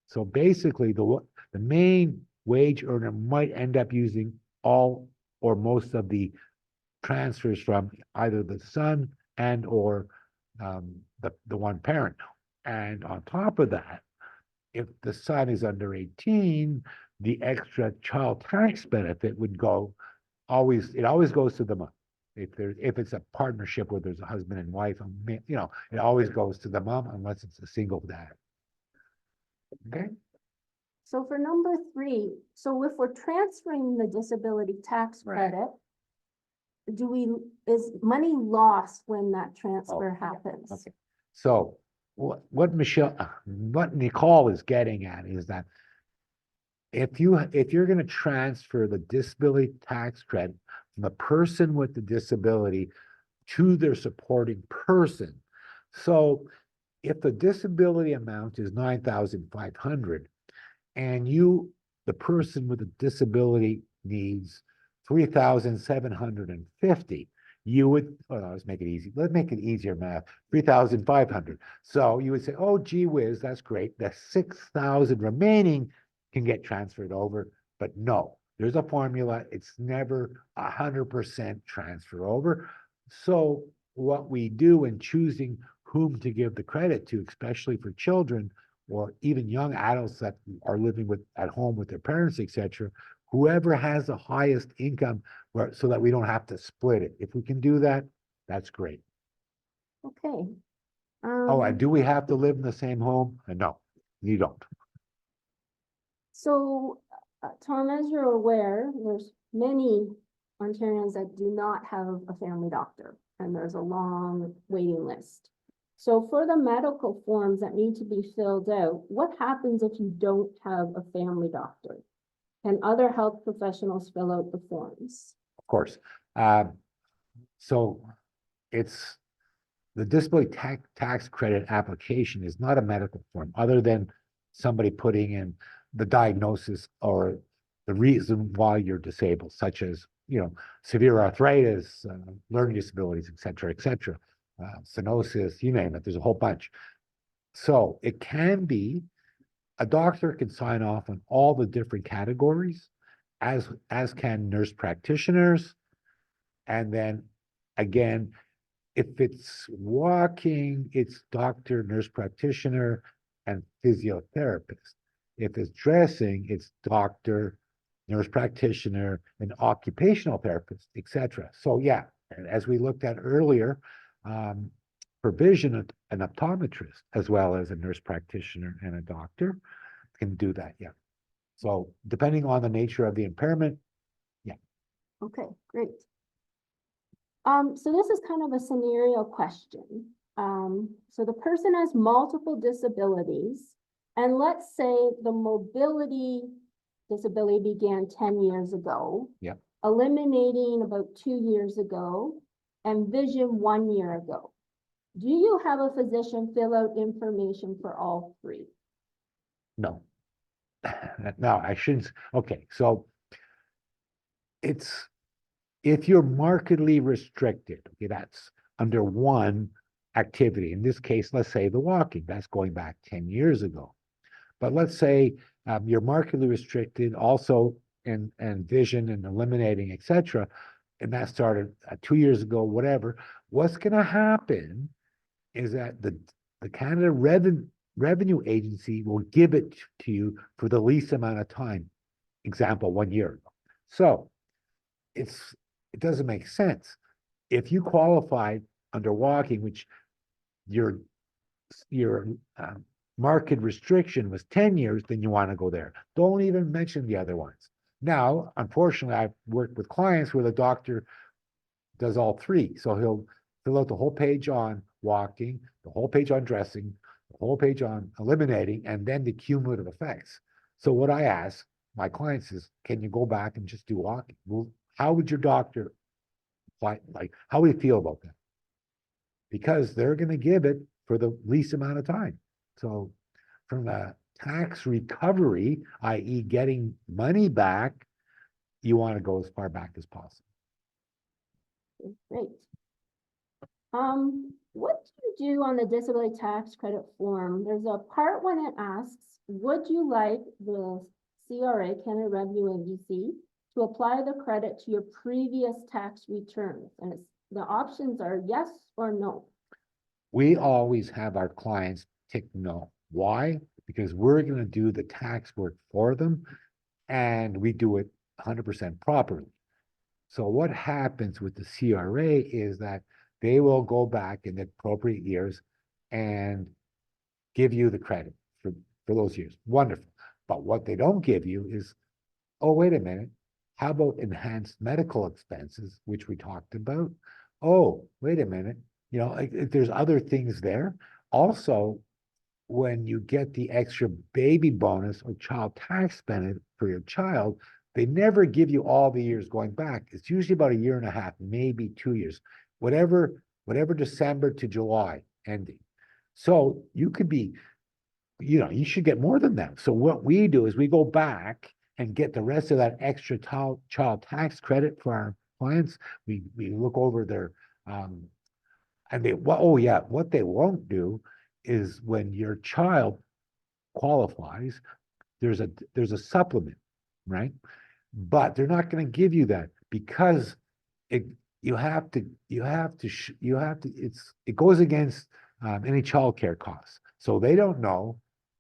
So basically, the main wage earner might end up using all or most of the transfers from either the son and or the one parent. And on top of that, if the son is under 18, the extra child tax benefit would it always goes to the mom. If it's a partnership where there's a husband and wife, it always goes to the mom unless it's a single dad. Okay. So for number 3, so if we're transferring the disability tax credit, is money lost when that transfer happens? Okay. So what Nicole is getting at is that if you're going to transfer the disability tax credit from the person with the disability to their supporting person, so if the disability amount is 9,500 and the person with the disability needs 3,750, you would, let's make it easy. Let's make it easier math, 3,500. So you would say, oh, gee whiz, that's great. The 6,000 remaining can get transferred over, but no, there's a formula. It's never 100% transfer over. So what we do in choosing whom to give the credit to, especially for children or even young adults that are living at home with their parents, etc. Whoever has the highest income, so that we don't have to split it. If we can do that, that's great. Okay. Oh, and do we have to live in the same home? No, you don't. So, Tom, as you're aware, there's many Ontarians that do not have a family doctor, and there's a long waiting list. So for the medical forms that need to be filled out, what happens if you don't have a family doctor? Can other health professionals fill out the forms? Of course. So it's the disability tax credit application is not a medical form, other than somebody putting in the diagnosis or the reason why you're disabled, such as, severe arthritis, learning disabilities, et cetera, stenosis, you name it, there's a whole bunch. So it can be, a doctor can sign off on all the different categories, as can nurse practitioners. And then again, if it's walking, it's doctor, nurse practitioner, and physiotherapist. If it's dressing, it's doctor, nurse practitioner, and occupational therapist, etc. So yeah, and as we looked at earlier, for vision, an optometrist, as well as a nurse practitioner and a doctor can do that, yeah. So depending on the nature of the impairment, yeah. Okay, great. So this is kind of a scenario question. So the person has multiple disabilities, and let's say the mobility disability began 10 years ago. Yeah. Eliminating about 2 years ago, and vision 1 year ago. Do you have a physician fill out information for all three? No. No, I shouldn't. Okay, so if you're markedly restricted, okay, that's under one activity. In this case, let's say the walking, that's going back 10 years ago. But let's say you're markedly restricted also in vision and eliminating, etc. And that started 2 years ago, whatever. What's going to happen is that the Canada Revenue Agency will give it to you for the least amount of time. Example, 1 year ago. So it doesn't make sense. If you qualified under walking, which your market restriction was 10 years, then you want to go there. Don't even mention the other ones. Now, unfortunately, I've worked with clients where the doctor does all three. So he'll fill out the whole page on walking, the whole page on dressing, the whole page on eliminating, and then the cumulative effects. So what I ask my clients is, can you go back and just do walking? Well, how would your doctor apply, how would you feel about that? Because they're going to give it for the least amount of time. So from a tax recovery, i.e. getting money back, you want to go as far back as possible. Great. What do you do on the disability tax credit form? There's a part when it asks, would you like the CRA, Canada Revenue Agency, to apply the credit to your previous tax returns? And the options are yes or no. We always have our clients tick no. Why? Because we're going to do the tax work for them, and we do it 100% properly. So what happens with the CRA is that they will go back in the appropriate years and give you the credit for those years. Wonderful. But what they don't give you is, oh, wait a minute, how about enhanced medical expenses, which we talked about? Oh, wait a minute, there's other things there. Also, when you get the extra baby bonus or child tax benefit for your child, they never give you all the years going back. It's usually about 1.5 years, maybe 2 years, whatever December to July ending. So you could be, you should get more than that. So what we do is we go back and get the rest of that extra child tax credit for our clients. We look over their, and what they won't do is when your child qualifies, there's a supplement, right? But they're not going to give you that because it goes against any childcare costs. So they don't know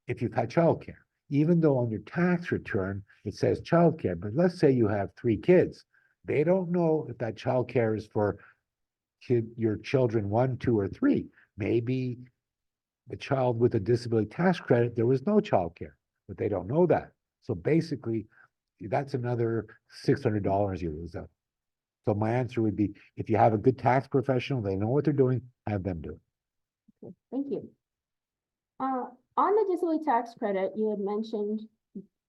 if you've had childcare, even though on your tax return, it says childcare, but let's say you have 3 kids. They don't know if that childcare is for your children 1, 2, or 3. Maybe the child with a disability tax credit, there was no childcare, but they don't know that. So basically, that's another $600 you lose out. So my answer would be, if you have a good tax professional, they know what they're doing, have them do it. Okay, thank you. On the disability tax credit, you had mentioned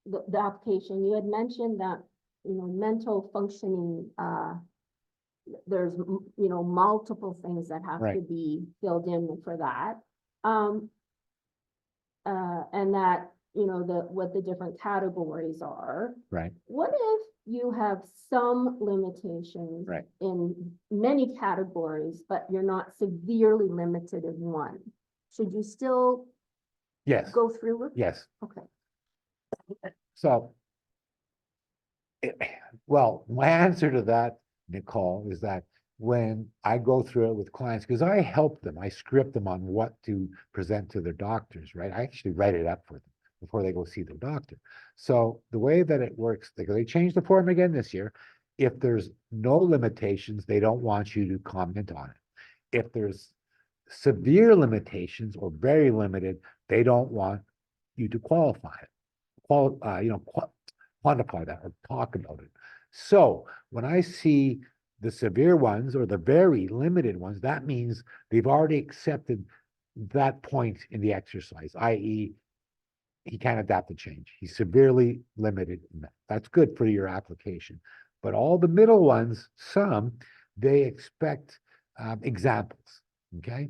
the application, you had mentioned that, mental functioning, there's, multiple things that have to Right. be filled in for that. And that, what the different categories are. Right. What if you have some limitations Right. in many categories, but you're not severely limited in one? Should you still Yes. go through with? Yes. Okay. So, well, my answer to that, Nicole, is that when I go through it with clients, because I help them, I script them on what to present to their doctors, right? I actually write it up for them before they go see their doctor. So the way that it works, they changed the form again this year. If there's no limitations, they don't want you to comment on it. If there's severe limitations or very limited, they don't want you to qualify it. Quantify that or talk about it. So when I see the severe ones or the very limited ones, that means they've already accepted that point in the exercise, i.e., he can't adapt to change. He's severely limited in that. That's good for your application. But all the middle ones, they expect examples, okay?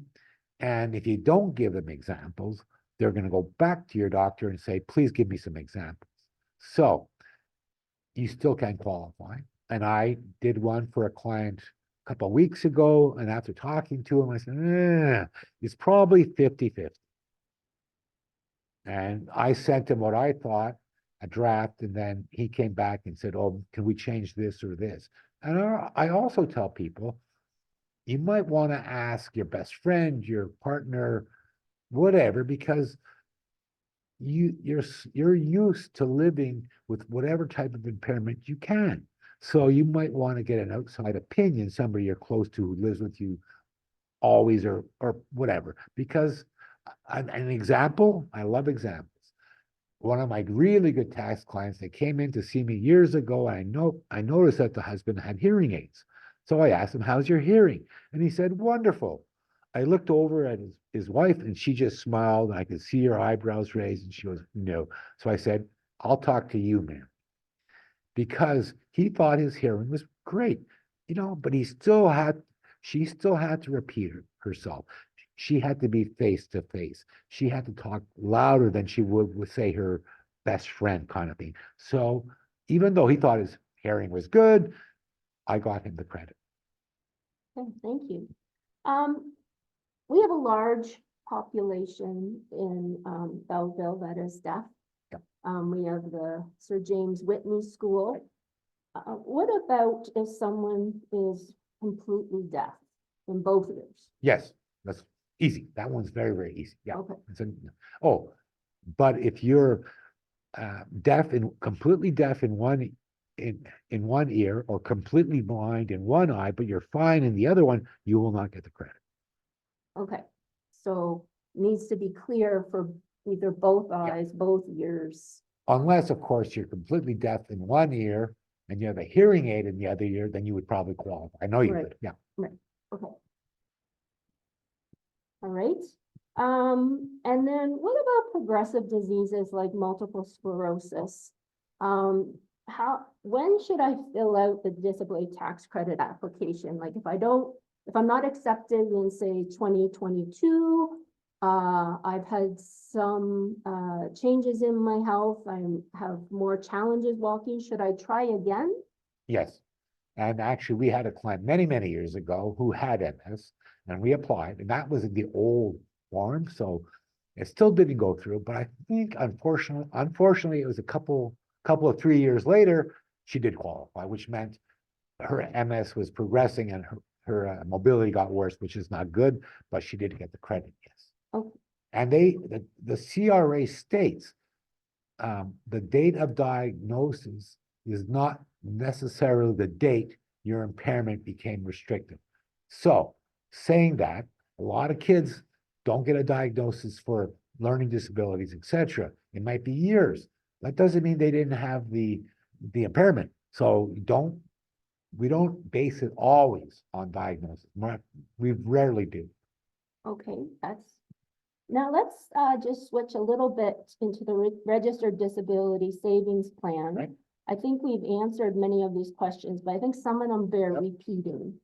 And if you don't give them examples, they're going to go back to your doctor and say, please give me some examples. So you still can qualify. And I did one for a client a couple of weeks ago. And after talking to him, I said, it's probably 50-50. And I sent him what I thought, a draft, and then he came back and said, oh, can we change this or this? And I also tell people, you might want to ask your best friend, your partner, whatever, because you're used to living with whatever type of impairment you can. So you might want to get an outside opinion, somebody you're close to who lives with you always or whatever. Because an example, I love examples. One of my really good tax clients, they came in to see me years ago, and I noticed that the husband had hearing aids. So I asked him, how's your hearing? And he said, wonderful. I looked over at his wife and she just smiled and I could see her eyebrows raised and she goes, no. So I said, I'll talk to you, ma'am. Because he thought his hearing was great, but she still had to repeat herself. She had to be face to face. She had to talk louder than she would with, say, her best friend kind of thing. So even though he thought his hearing was good, I got him the credit. Okay, thank you. We have a large population in Belleville that is deaf. Yep. We have the Sir James Whitney School. What about if someone is completely deaf in both ears? Yes, that's easy. That one's very, very easy. Yeah. Okay. But if you're completely deaf in one ear or completely blind in one eye, but you're fine in the other one, you will not get the credit. Okay, so needs to be clear for either both eyes, both ears. Unless, of course, you're completely deaf in one ear and you have a hearing aid in the other ear, then you would probably qualify. I know you would, yeah. Right, okay. All right. And then what about progressive diseases like multiple sclerosis? When should I fill out the disability tax credit application? Like if I'm not accepted in say 2022, I've had some changes in my health, I have more challenges walking, should I try again? Yes. And actually, we had a client many, many years ago who had MS, and we applied, and that was in the old form, so it still didn't go through. But I think, unfortunately, it was a couple of 3 years later, she did qualify, which meant her MS was progressing and her mobility got worse, which is not good, but she did get the credit, yes. Okay. And the CRA states the date of diagnosis is not necessarily the date your impairment became restrictive. So, saying that, a lot of kids don't get a diagnosis for learning disabilities, etc. It might be years. That doesn't mean they didn't have the impairment. So we don't base it always on diagnosis. We rarely do. Okay, now let's just switch a little bit into the registered disability savings plan. Right. I think we've answered many of these questions, but I think some of them bear repeating.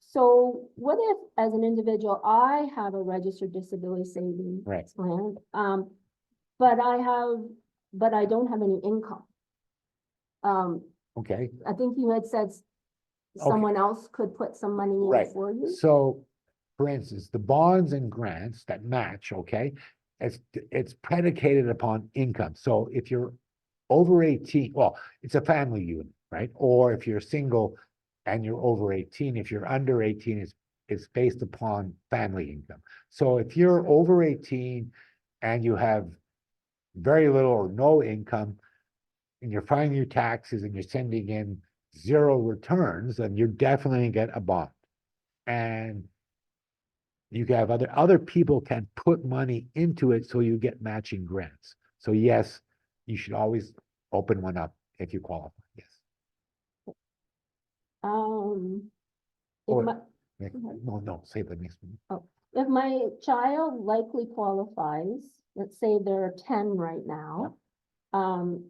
So what if, as an individual, I have a registered disability savings Right. plan, but I don't have any income? Okay. I think you had said someone else could put some money in Right. for you. So, for instance, the bonds and grants that match, okay, it's predicated upon income. So if you're over 18, well, it's a family unit, right? Or if you're single and you're over 18, if you're under 18, it's based upon family income. So if you're over 18 and you have very little or no income, and you're filing your taxes and you're sending in 0 returns, then you're definitely gonna get a bond. And you can have other people can put money into it so you get matching grants. So yes, you should always open one up if you qualify. Yes. If Or- my, No, say the next one. if my child likely qualifies, let's say they're 10 right now,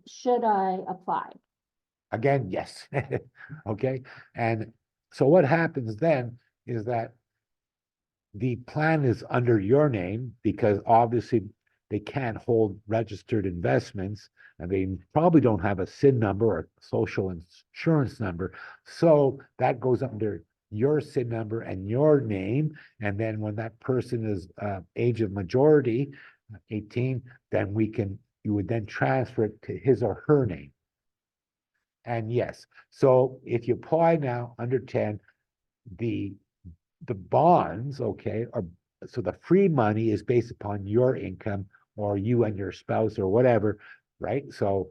should I apply? Again, yes. Okay. And so what happens then is that the plan is under your name because obviously they can't hold registered investments and they probably don't have a SIN number or social insurance number. So that goes under your SIN number and your name. And then when that person is age of majority, 18, then you would then transfer it to his or her name. And yes, so if you apply now under 10, the bonds, okay, are so the free money is based upon your income or you and your spouse or whatever, right? So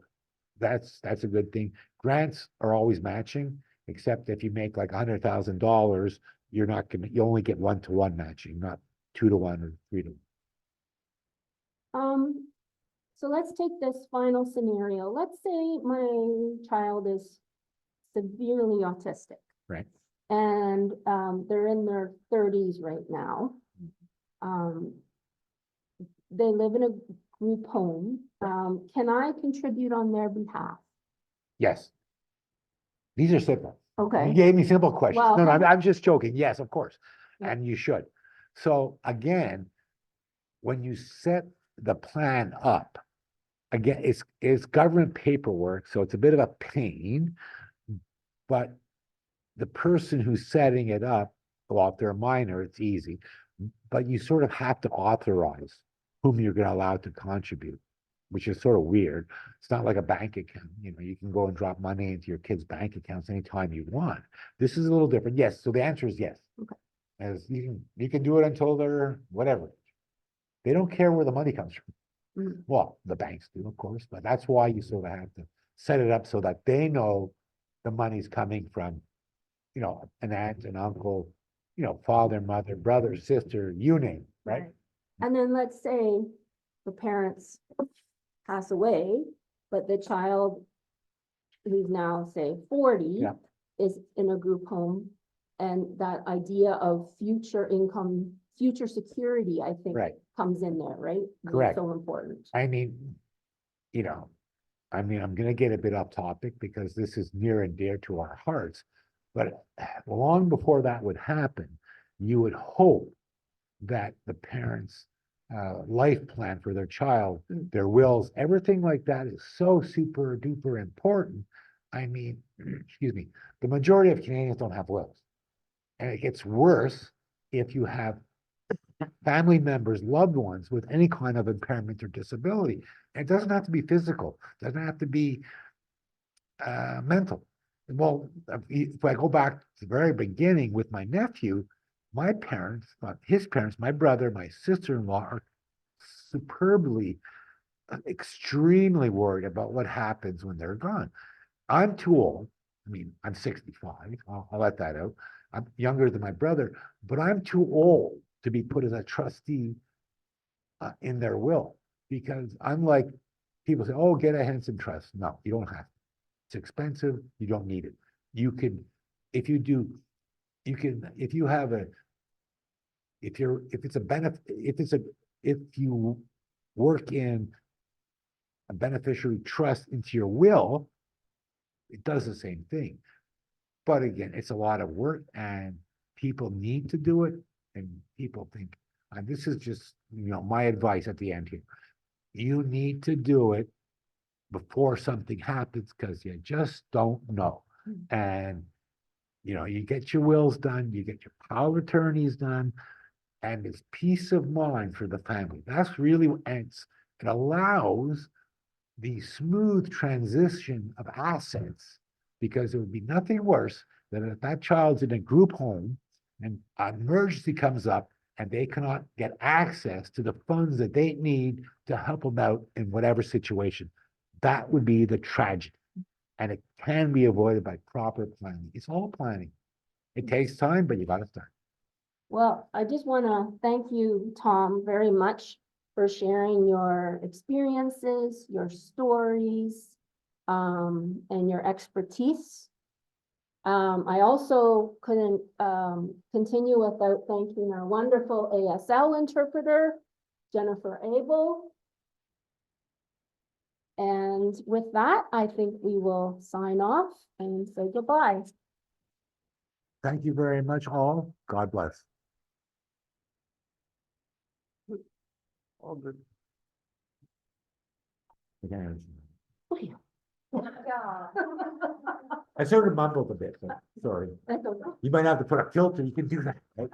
that's a good thing. Grants are always matching, except if you make like $100,000, you only get 1-to-1 matching, not 2-to-1 or 3-to-1. So let's take this final scenario. Let's say my child is severely autistic. Right. And they're in their 30s right now. They live in a group home. Can I contribute on their behalf? Yes. These are simple. Okay. You gave me simple questions. Well, No, I'm just joking. Yes, of course. Yeah. And you should. So again, when you set the plan up, again, it's government paperwork, so it's a bit of a pain, but the person who's setting it up, well, if they're a minor, it's easy, but you sort of have to authorize whom you're going to allow to contribute, which is sort of weird. It's not like a bank account. You can go and drop money into your kids' bank accounts anytime you want. This is a little different. Yes. So the answer is yes. Okay. As you can do it until they're whatever. They don't care where the money comes from. Mm. Well, the banks do, of course, but that's why you sort of have to set it up so that they know the money's coming from, an aunt, an uncle, father, mother, brother, sister, you name, right? And then let's say the parents pass away, but the child who's now, say, 40 Yeah. is in a group home. And that idea of future income, future security, I think, Right. comes in there, right? Correct. So important. I mean, I'm going to get a bit off topic because this is near and dear to our hearts. But long before that would happen, you would hope that the parents' life plan for their child, their wills, everything like that is so super duper important. I mean, excuse me, the majority of Canadians don't have wills. And it gets worse if you have family members, loved ones with any kind of impairment or disability. And it doesn't have to be physical, it doesn't have to be mental. well, if I go back to the very beginning with my nephew, my parents, his parents, my brother, my sister-in-law are superbly, extremely worried about what happens when they're gone. I'm too old. I mean, I'm 65. I'll let that out. I'm younger than my brother, but I'm too old to be put as a trustee in their will, because unlike people say, oh, get a Henson trust. No, you don't have to. It's expensive. You don't need it. You can, if you do, you can, if you have a, if it's a benefit, if you work in a beneficiary trust into your will, it does the same thing. But again, it's a lot of work and people need to do it. And people think, and this is just, my advice at the end here. You need to do it before something happens, because you just don't know. And, you get your wills done, you get your power of attorneys done, and it's peace of mind for the family. That's really, and it allows the smooth transition of assets, because there would be nothing worse than if that child's in a group home and an emergency comes up and they cannot get access to the funds that they need to help them out in whatever situation. That would be the tragedy. And it can be avoided by proper planning. It's all planning. It takes time, but you got to start. Well, I just want to thank you, Tom, very much for sharing your experiences, your stories, and your expertise. I also couldn't continue without thanking our wonderful ASL interpreter, Jennifer Abel. And with that, I think we will sign off and say goodbye. Thank you very much, all. God bless. All good. Again, I sort of mumbled a bit, but sorry. That's okay. You might have to put a filter. You can do that. Right?